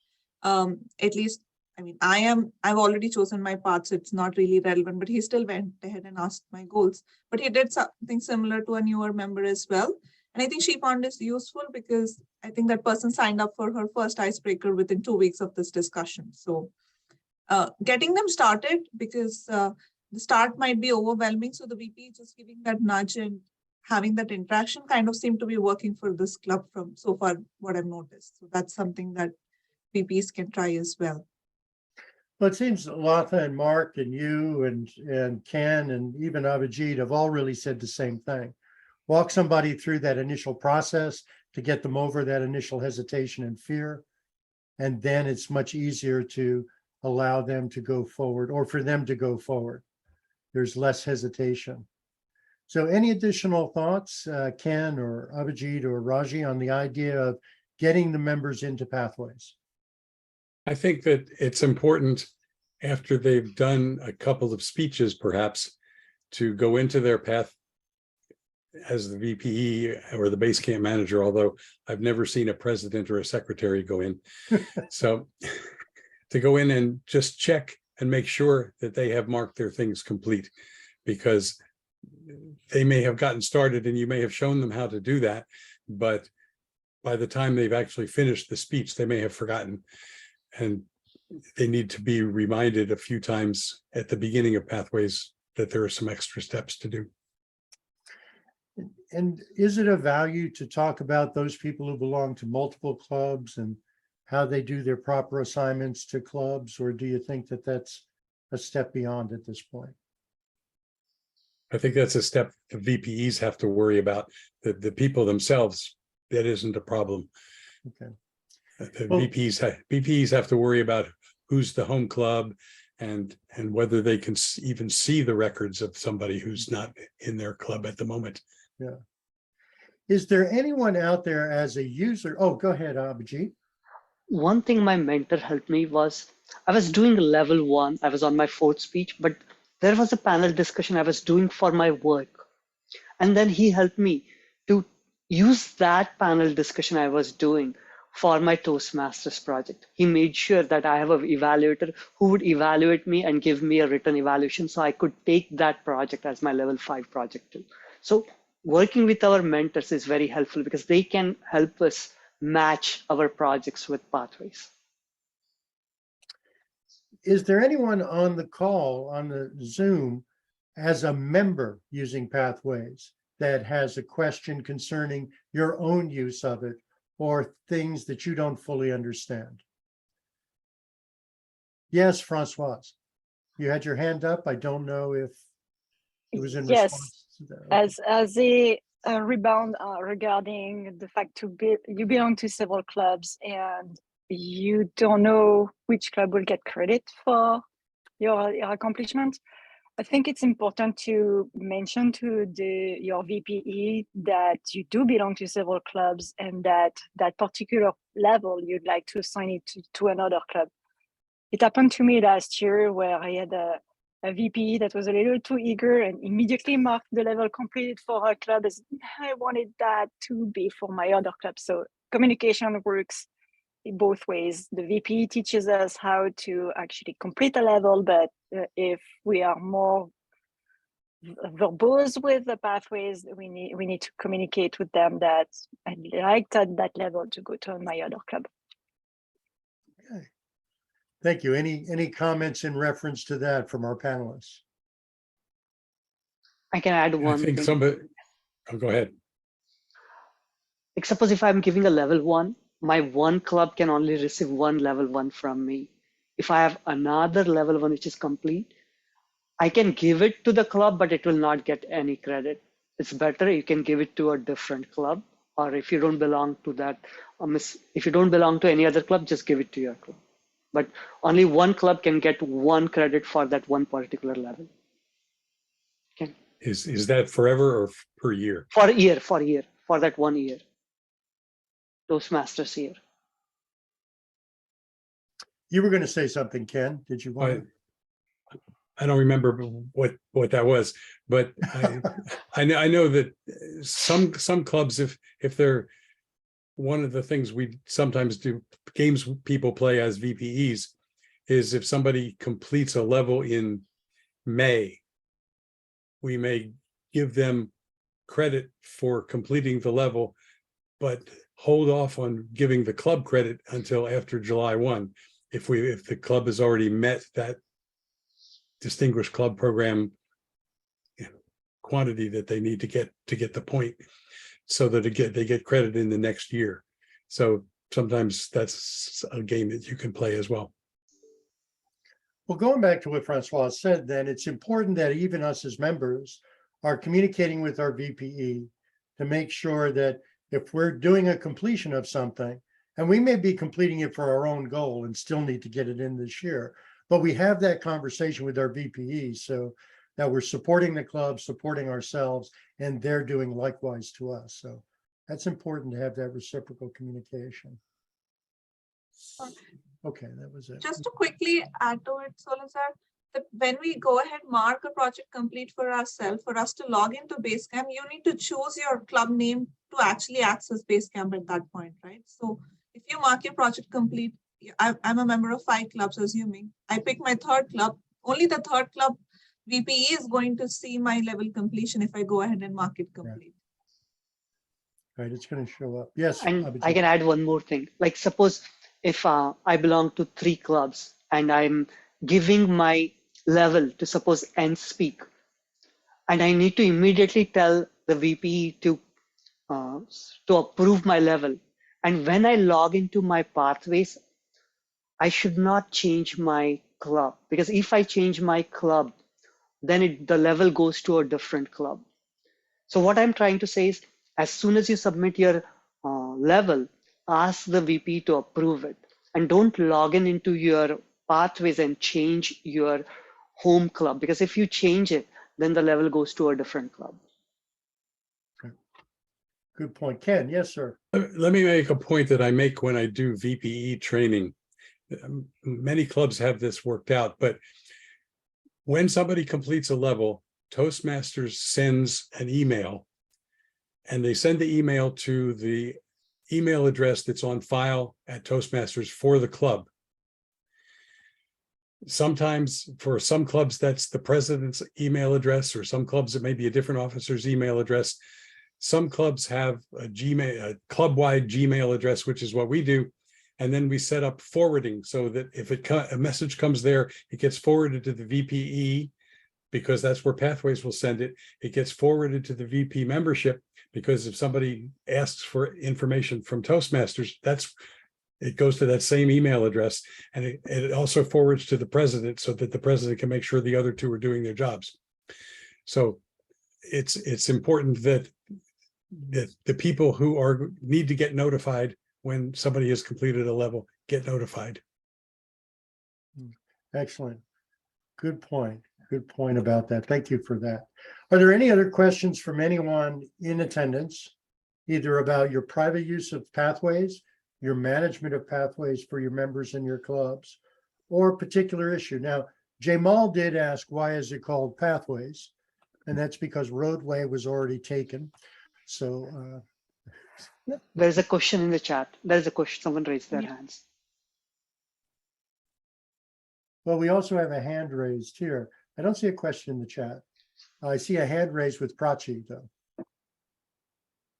at least, I mean, I've already chosen my path, so it's not really relevant, but he still went ahead and asked my goals. But he did something similar to a newer member as well. And I think she found this useful because I think that person signed up for her first icebreaker within 2 weeks of this discussion. So getting them started, because the start might be overwhelming. So the VP just giving that nudge and having that interaction kind of seem to be working for this club from so far what I've noticed. So that's something that VPs can try as well. Well, it seems Latha and Mark and you and Ken and even Abhiji have all really said the same thing. Walk somebody through that initial process to get them over that initial hesitation and fear. And then it's much easier to allow them to go forward, or for them to go forward. There's less hesitation. So any additional thoughts, Ken or Abhijit or Raji, on the idea of getting the members into pathways? I think that it's important after they've done a couple of speeches, perhaps, to go into their path as the VPE or the base camp manager, although I've never seen a president or a secretary go in. So to go in and just check and make sure that they have marked their things complete, because they may have gotten started and you may have shown them how to do that, but by the time they've actually finished the speech, they may have forgotten. And they need to be reminded a few times at the beginning of Pathways that there are some extra steps to do. And is it of value to talk about those people who belong to multiple clubs and how they do their proper assignments to clubs? Or do you think that that's a step beyond at this point? I think that's a step the VPEs have to worry about. The people themselves, that isn't a problem. Okay. The Well, VPEs have to worry about who's the home club and whether they can even see the records of somebody who's not in their club at the moment. Yeah. Is there anyone out there as a user? Oh, go ahead, Abhijit. One thing my mentor helped me was, I was doing level 1. I was on my 4th speech, but there was a panel discussion I was doing for my work. And then he helped me to use that panel discussion I was doing for my Toastmasters project. He made sure that I have an evaluator who would evaluate me and give me a written evaluation so I could take that project as my level 5 project too. So working with our mentors is very helpful because they can help us match our projects with pathways. Is there anyone on the call, on the Zoom, as a member using Pathways that has a question concerning your own use of it or things that you don't fully understand? Yes, Francoise, you had your hand up. I don't know if it was in Yes, response to that. Okay. as a rebound regarding the fact you belong to several clubs and you don't know which club will get credit for your accomplishment. I think it's important to mention to your VPE that you do belong to several clubs and that particular level you'd like to assign it to another club. It happened to me last year where I had a VPE that was a little too eager and immediately marked the level completed for her club as I wanted that to be for my other club. So communication works in both ways. The VPE teaches us how to actually complete a level, but if we are more verbose with the pathways, we need to communicate with them that I'd like that level to go to my other club. Okay. Thank you. Any comments in reference to that from our panelists? I can add one I think thing. somebody, oh, go ahead. Like suppose if I'm giving a level 1, my one club can only receive one level 1 from me. If I have another level 1 which is complete, I can give it to the club, but it will not get any credit. It's better you can give it to a different club, or if you don't belong to that, if you don't belong to any other club, just give it to your club. But only one club can get one credit for that one particular level. Okay. Is that forever or per year? For that 1 year. Toastmasters year. You were going to say something, Ken. Did you want to? I don't remember what that was, but I know that some clubs, if they're one of the things we sometimes do, games people play as VPEs, is if somebody completes a level in May, we may give them credit for completing the level, but hold off on giving the club credit until after July 1. If the club has already met that distinguished club program quantity that they need to get the point, so that they get credit in the next year. So sometimes that's a game that you can play as well. Well, going back to what Francois said, then it's important that even us as members are communicating with our VPE to make sure that if we're doing a completion of something, and we may be completing it for our own goal and still need to get it in this year, but we have that conversation with our VPE so that we're supporting the club, supporting ourselves, and they're doing likewise to us. So that's important to have that reciprocal communication. Okay, that was it. Just to quickly add to it, Solazar, that when we go ahead, mark a project complete for ourselves, for us to log into Basecamp, you need to choose your club name to actually access Basecamp at that point, right? So if you mark your project complete, I'm a member of 5 clubs, assuming. I pick my 3rd club, only the 3rd club VPE is going to see my level completion if I go ahead and mark it complete. Right, it's going to show up. Yes. And Abhiji. I can add one more thing. Like suppose if I belong to 3 clubs and I'm giving my level to suppose N speak, and I need to immediately tell the VPE to approve my level. And when I log into my pathways, I should not change my club, because if I change my club, then the level goes to a different club. So what I'm trying to say is, as soon as you submit your level, ask the VP to approve it, and don't log into your pathways and change your home club, because if you change it, then the level goes to a different club. Good point. Ken, yes, sir. Let me make a point that I make when I do VPE training. Many clubs have this worked out, but when somebody completes a level, Toastmasters sends an email, and they send the email to the email address that's on file at Toastmasters for the club. Sometimes for some clubs, that's the president's email address, or some clubs it may be a different officer's email address. Some clubs have a club-wide Gmail address, which is what we do. And then we set up forwarding so that if a message comes there, it gets forwarded to the VPE, because that's where Pathways will send it. It gets forwarded to the VP membership, because if somebody asks for information from Toastmasters, it goes to that same email address. And it also forwards to the president, so that the president can make sure the other 2 are doing their jobs. So it's important that the people who need to get notified when somebody has completed a level get notified. Excellent. Good point. Good point about that. Thank you for that. Are there any other questions from anyone in attendance, either about your private use of Pathways, your management of Pathways for your members in your clubs, or a particular issue? Now, Jamal did ask, why is it called Pathways? And that's because roadway was already taken. So There's a question in the chat. There's a question. Someone raised their hands. well, we also have a hand raised here. I don't see a question in the chat. I see a hand raised with Prachi, though.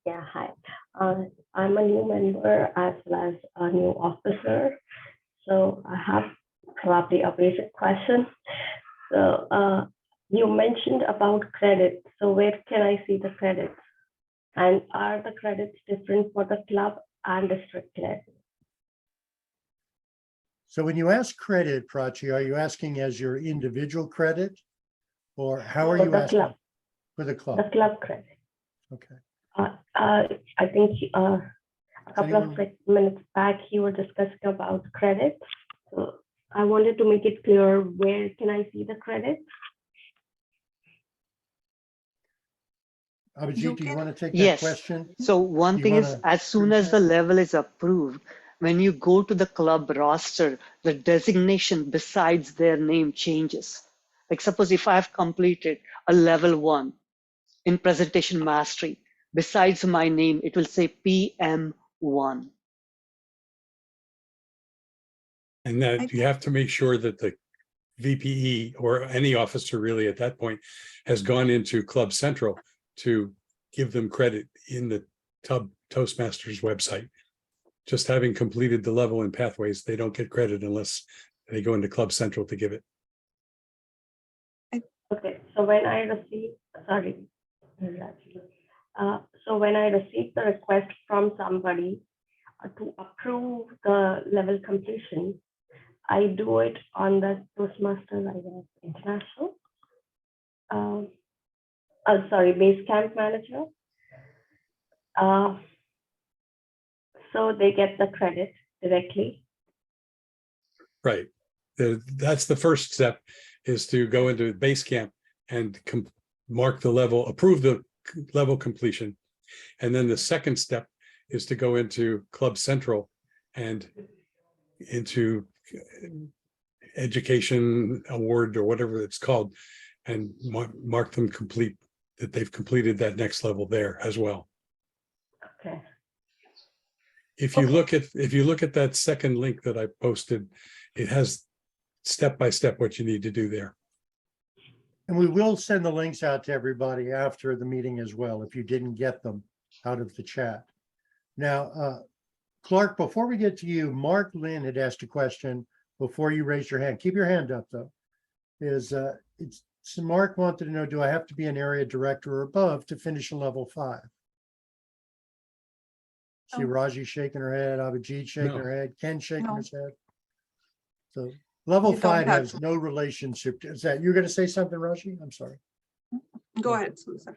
Yeah, hi. I'm a new member as well as a new officer. So I have probably a basic question. So you mentioned about credit. So where can I see the credits? And are the credits different for the club and district level? So when you ask credit, Prachi, are you asking as your individual credit? Or how are For you the asking? club. For the The club? club credit. Okay. I think a couple of anyone- minutes back you were discussing about credits. So I wanted to make it clear, where can I see the credits? Abhiji, do you want to take that Yes. question? So one You thing is, wanna as soon raise as the level is approved, when you go to the club roster, the designation besides their name changes. Like suppose if I've completed a level 1 in presentation mastery, besides my name, it will say PM1. And that you have to make sure that the VPE or any officer really at that point has gone into Club Central to give them credit in the Toastmasters website. Just having completed the level in Pathways, they don't get credit unless they go into Club Central to give it. Okay, so when I receive, sorry, Exactly. So when I receive the request from somebody to approve the level completion, I do it on the Toastmasters, I guess, International. Sorry, Basecamp Manager. So they get the credit directly. Right. That's the first step, is to go into Basecamp and mark the level, approve the level completion. And then the second step is to go into Club Central and into Education Award or whatever it's called, and mark them complete, that they've completed that next level there as well. Okay. If you look at that second link that I posted, it has step by step what you need to do there. And we will send the links out to everybody after the meeting as well, if you didn't get them out of the chat. Now, Clark, before we get to you, Mark Lynn had asked a question before you raised your hand. Keep your hand up, though. So Mark wanted to know, do I have to be an area director or above to finish a level 5? See Raji shaking her head, Abhiji shaking her head, Ken shaking his head. So level 5 has no relationship. Is that, you're going to say something, Raji? I'm sorry. Go ahead, Susan.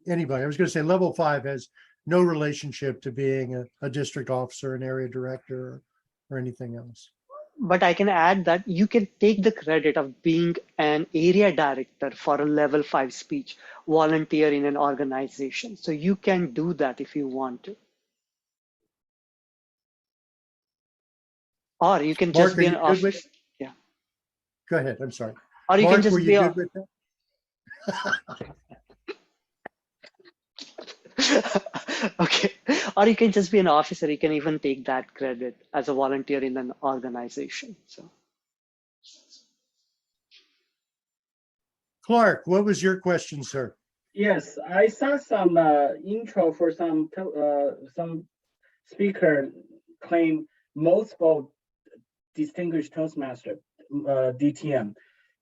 Anybody, I was going to say level 5 has no relationship to being a district officer, an area director, or anything else. But I can add that you can take the credit of being an area director for a level 5 speech, volunteer in an organization. So you can do that if you want to. Or you can just be an officer. Yeah. Go ahead. I'm sorry. Or you Mark, can just were be you good with that? Okay. Or you can just be an officer. You can even take that credit as a volunteer in an organization. So, Clark, what was your question, sir? Yes, I saw some intro for some speaker claim multiple distinguished Toastmaster, DTM.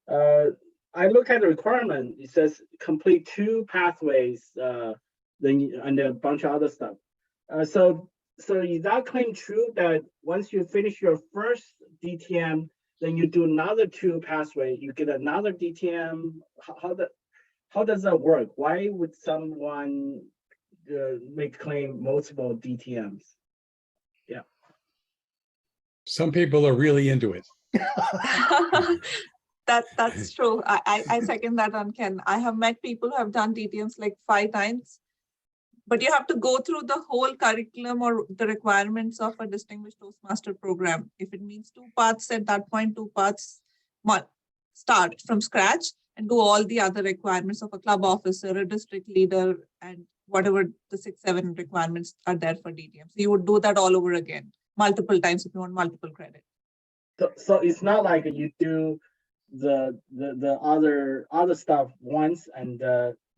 I look at the requirement, it says complete 2 pathways, then and a bunch of other stuff. So is that claim true that once you finish your first DTM, then you do another 2 pathway, you get another DTM? How does that work? Why would someone make claim multiple DTMs? Yeah. Some people are really into it. That's true. I second that on Ken. I have met people who have done DTMs like 5 times, but you have to go through the whole curriculum or the requirements of a distinguished Toastmaster program. If it means 2 paths at that point, 2 paths, start from scratch and do all the other requirements of a club officer, a district leader, and whatever the 6-7 requirements are there for DTM. So you would do that all over again, multiple times if you want multiple credit. So it's not like you do the other stuff once and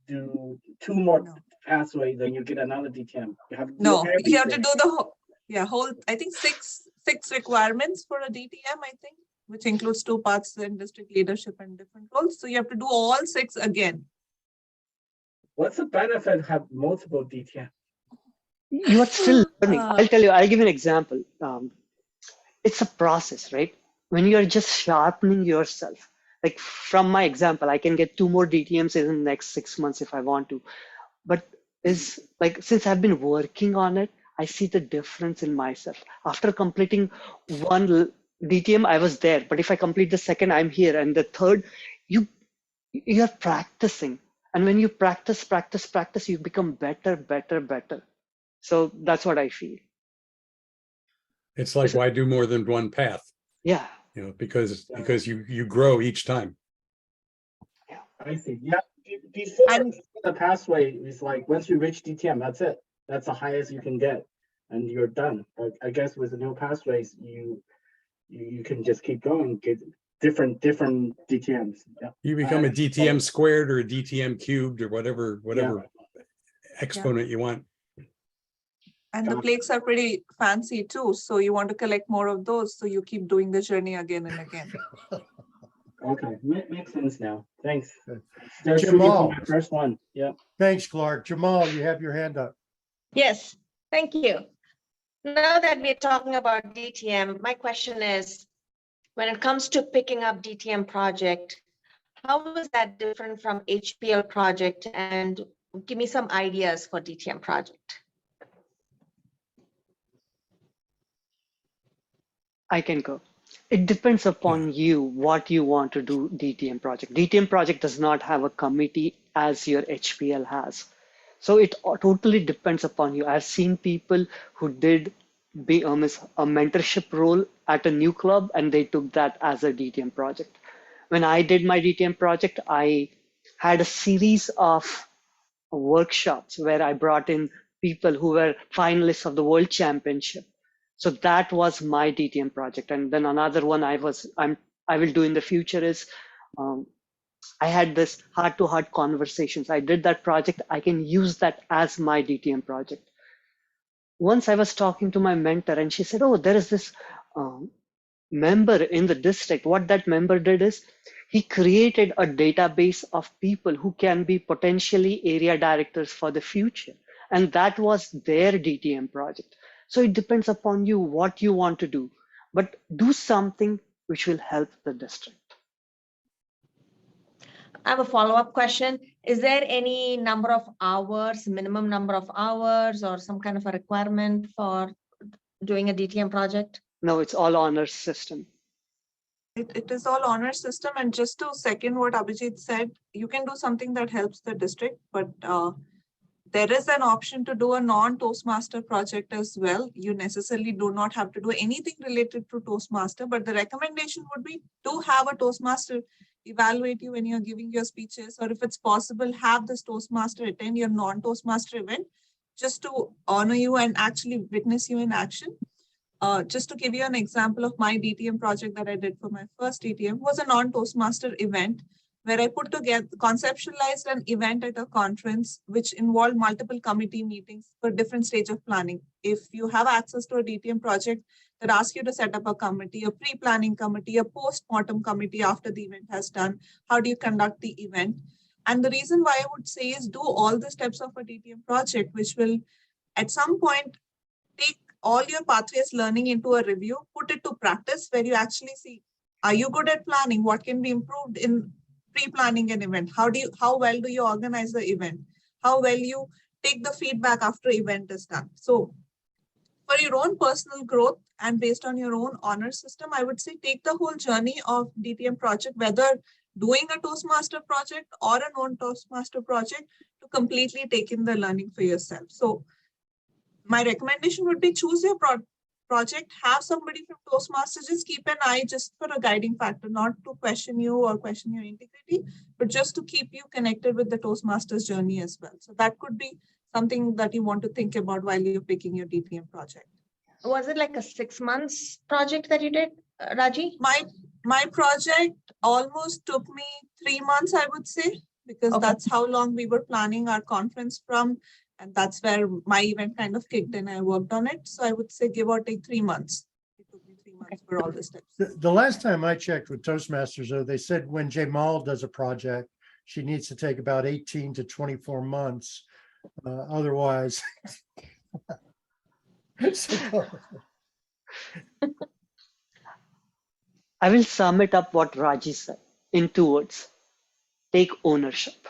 do 2 more pathways, then you get another DTM. You have to do you have to do the whole, I think 6 requirements for a DTM, I think, which includes 2 paths in district leadership and different roles. So you have to do all 6 again. What's the benefit of have multiple DTM? you are still learning. I'll tell you, I'll give you an example. It's a process, right? When you're just sharpening yourself, like from my example, I can get 2 more DTMs in the next 6 months if I want to. But is like, since I've been working on it, I see the difference in myself. After completing 1 DTM, I was there. But if I complete the 2nd, I'm here. And the 3rd, you're practicing. And when you practice, you become better. So that's what I feel. It's like, why do more than 1 path? Yeah. Because you grow each time. Yeah. I see. Yeah. Before the pathway is like, once you reach DTM, that's it. That's the highest you can get, and you're done. But I guess with the new pathways, you can just keep going, get different DTMs. Yeah. You become a DTM squared or a DTM cubed or whatever exponent you want. And the plaques are pretty fancy too. So you want to collect more of those. So you keep doing the journey again and again. Okay, makes sense now. Thanks. Good. That's Jamal. my first one. Yeah. Thanks, Clark. Jamal, you have your hand up. Yes, thank you. Now that we're talking about DTM, my question is, when it comes to picking up DTM project, how is that different from HPL project? And give me some ideas for DTM project. I can go. It depends upon you what you want to do DTM project. DTM project does not have a committee as your HPL has. So it totally depends upon you. I've seen people who did be a mentorship role at a new club and they took that as a DTM project. When I did my DTM project, I had a series of workshops where I brought in people who were finalists of the World Championship. So that was my DTM project. And then another one I will do in the future is I had this heart-to-heart conversations. I did that project. I can use that as my DTM project. Once I was talking to my mentor and she said, oh, there is this member in the district. What that member did is he created a database of people who can be potentially area directors for the future. And that was their DTM project. So it depends upon you what you want to do, but do something which will help the district. I have a follow-up question. Is there any number of hours, minimum number of hours, or some kind of a requirement for doing a DTM project? No, it's all honors system. It is all honor system. And just to second what Abhijit said, you can do something that helps the district, but there is an option to do a non-Toastmaster project as well. You necessarily do not have to do anything related to Toastmaster, but the recommendation would be to have a Toastmaster evaluate you when you're giving your speeches, or if it's possible, have this Toastmaster attend your non-Toastmaster event just to honor you and actually witness you in action. Just to give you an example of my DTM project that I did for my first DTM was a non-Toastmaster event where I put together, conceptualized an event at a conference, which involved multiple committee meetings for different stage of planning. If you have access to a DTM project that asks you to set up a committee, a pre-planning committee, a post-mortem committee after the event has done, how do you conduct the event? And the reason why I would say is do all the steps of a DTM project, which will at some point take all your pathways learning into a review, put it to practice where you actually see, are you good at planning? What can be improved in pre-planning an event? How well do you organize the event? How well you take the feedback after event is done? So for your own personal growth and based on your own honor system, I would say take the whole journey of DTM project, whether doing a Toastmaster project or a non-Toastmaster project, to completely take in the learning for yourself. So my recommendation would be choose your project, have somebody from Toastmasters, just keep an eye just for a guiding factor, not to question you or question your integrity, but just to keep you connected with the Toastmasters journey as well. So that could be something that you want to think about while you're picking your DTM project. Was it like a 6 months project that you did, Raji? My project almost took me 3 months, I would say, because that's how long we were planning our conference from. And that's where my event kind of kicked in. I worked on it. So I would say give or take 3 months. It took me 3 months for all the steps. The last time I checked with Toastmasters, though, they said when Jamal does a project, she needs to take about 18 to 24 months. Otherwise. I will sum it up what Raji said in 2 words. Take ownership.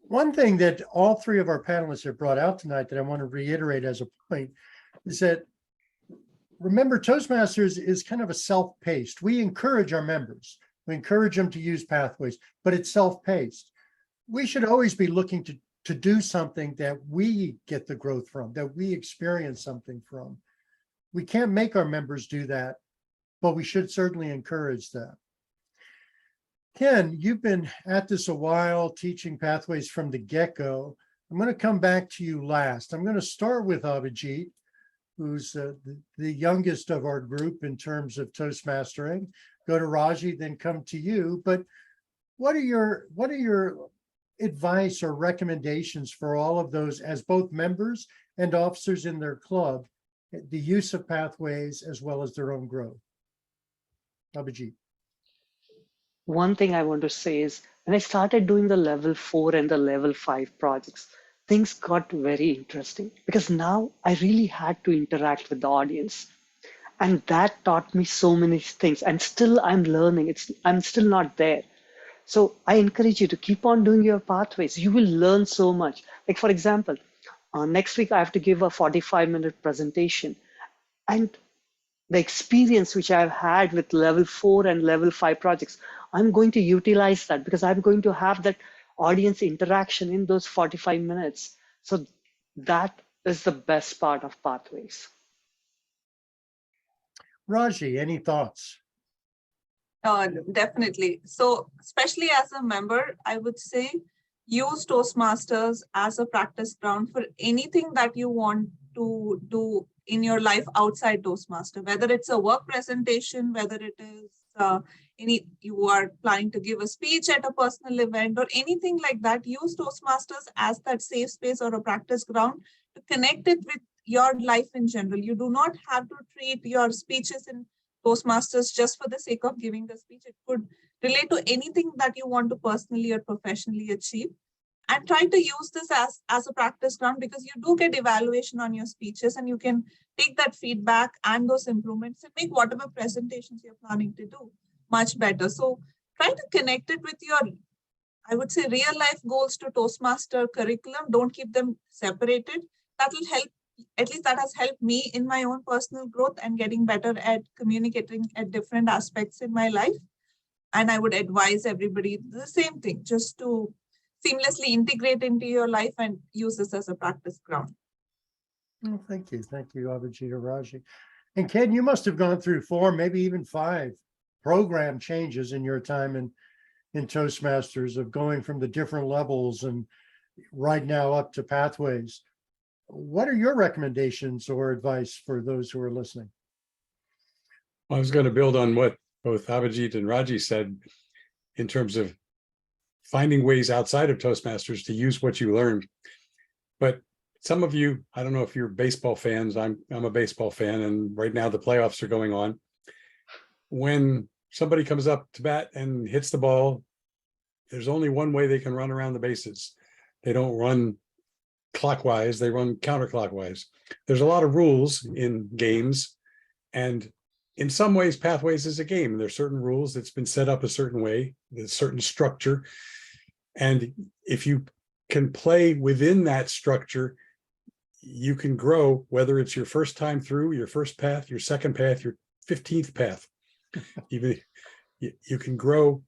One thing that all 3 of our panelists have brought out tonight that I want to reiterate as a point is that, remember, Toastmasters is kind of a self-paced. We encourage our members. We encourage them to use pathways, but it's self-paced. We should always be looking to do something that we get the growth from, that we experience something from. We can't make our members do that, but we should certainly encourage that. Ken, you've been at this a while, teaching pathways from the get-go. I'm going to come back to you last. I'm going to start with Abhiji, who's the youngest of our group in terms of Toastmastering. Go to Raji, then come to you. But what are your advice or recommendations for all of those as both members and officers in their club the use of pathways as well as their own growth. Abhiji. One thing I want to say is when I started doing the level 4 and the level 5 projects, things got very interesting because now I really had to interact with the audience. And that taught me so many things. And still I'm learning. I'm still not there. So I encourage you to keep on doing your pathways. You will learn so much. Like, for example, next week I have to give a 45-minute presentation. And the experience which I've had with level 4 and level 5 projects, I'm going to utilize that because I'm going to have that audience interaction in those 45 minutes. So that is the best part of pathways. Raji, any thoughts? Definitely. So especially as a member, I would say use Toastmasters as a practice ground for anything that you want to do in your life outside Toastmaster, whether it's a work presentation, whether it is you are planning to give a speech at a personal event or anything like that. Use Toastmasters as that safe space or a practice ground to connect it with your life in general. You do not have to treat your speeches in Toastmasters just for the sake of giving the speech. It could relate to anything that you want to personally or professionally achieve. And try to use this as a practice ground because you do get evaluation on your speeches and you can take that feedback and those improvements and make whatever presentations you're planning to do much better. So try to connect it with your, I would say, real life goals to Toastmaster curriculum. Don't keep them separated. That will help. At least that has helped me in my own personal growth and getting better at communicating at different aspects in my life. And I would advise everybody the same thing, just to seamlessly integrate into your life and use this as a practice ground. Well, thank you. Thank you, Abhiji and Raji. And Ken, you must have gone through 4, maybe even 5 program changes in your time in Toastmasters of going from the different levels and right now up to pathways. What are your recommendations or advice for those who are listening? I was going to build on what both Abhijit and Raji said in terms of finding ways outside of Toastmasters to use what you learned. But some of you, I don't know if you're baseball fans, I'm a baseball fan, and right now the playoffs are going on. When somebody comes up to bat and hits the ball, there's only one way they can run around the bases. They don't run clockwise, they run counterclockwise. There's a lot of rules in games, and in some ways, Pathways is a game. There's certain rules that's been set up a certain way, there's certain structure. And if you can play within that structure, you can grow, whether it's your first time through, your first path, your second path, your 15th path. Even you can grow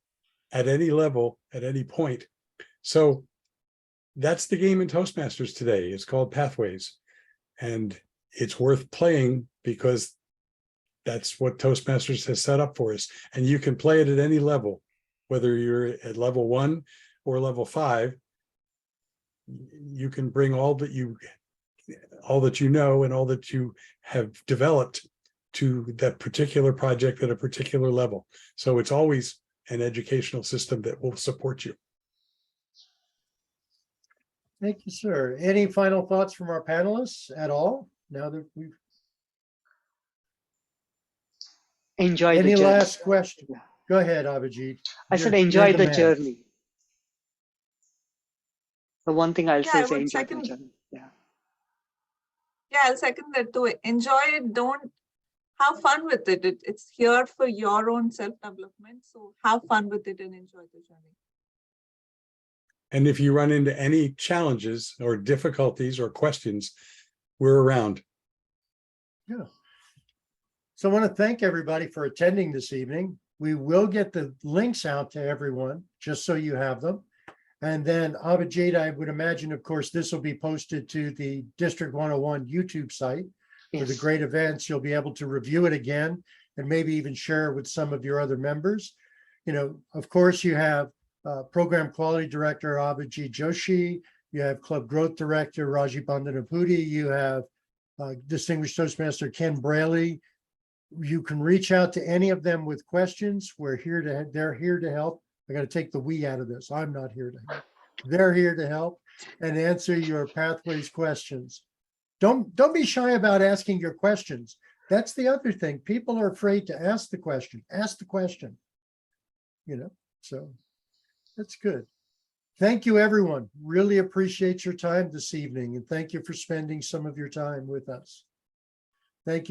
at any level, at any point. So that's the game in Toastmasters today. It's called Pathways. And it's worth playing because that's what Toastmasters has set up for us. And you can play it at any level, whether you're at level 1 or level 5. You can bring all that you know and all that you have developed to that particular project at a particular level. So it's always an educational system that will support you. Thank you, sir. Any final thoughts from our panelists at all? Now that we've Enjoy the any journey. last question? Go ahead, Abhijit. I said You're enjoy the man. journey. The one thing I'll Yeah, say I is would enjoy the second. journey. Yeah. Yeah, I'll second that too. Enjoy it. Don't have fun with it. It's here for your own self-development. So have fun with it and enjoy the journey. And if you run into any challenges or difficulties or questions, we're around. Yeah. So I want to thank everybody for attending this evening. We will get the links out to everyone, just so you have them. And then Abhijit, I would imagine, of course, this will be posted to the District 101 YouTube site. For the great events, you'll be able to review it again and maybe even share with some of your other members. You know, of course, you have Program Quality Director Abhiji Joshi, you have Club Growth Director Raji Bandhanapudi, you have Distinguished Toastmaster Ken Braley. You can reach out to any of them with questions. They're here to help. I got to take the we out of this. I'm not here to help. They're here to help and answer your Pathways questions. Don't be shy about asking your questions. That's the other thing. People are afraid to ask the question. Ask the question. So that's good. Thank you, everyone. Really appreciate your time this evening, and thank you for spending some of your time with us.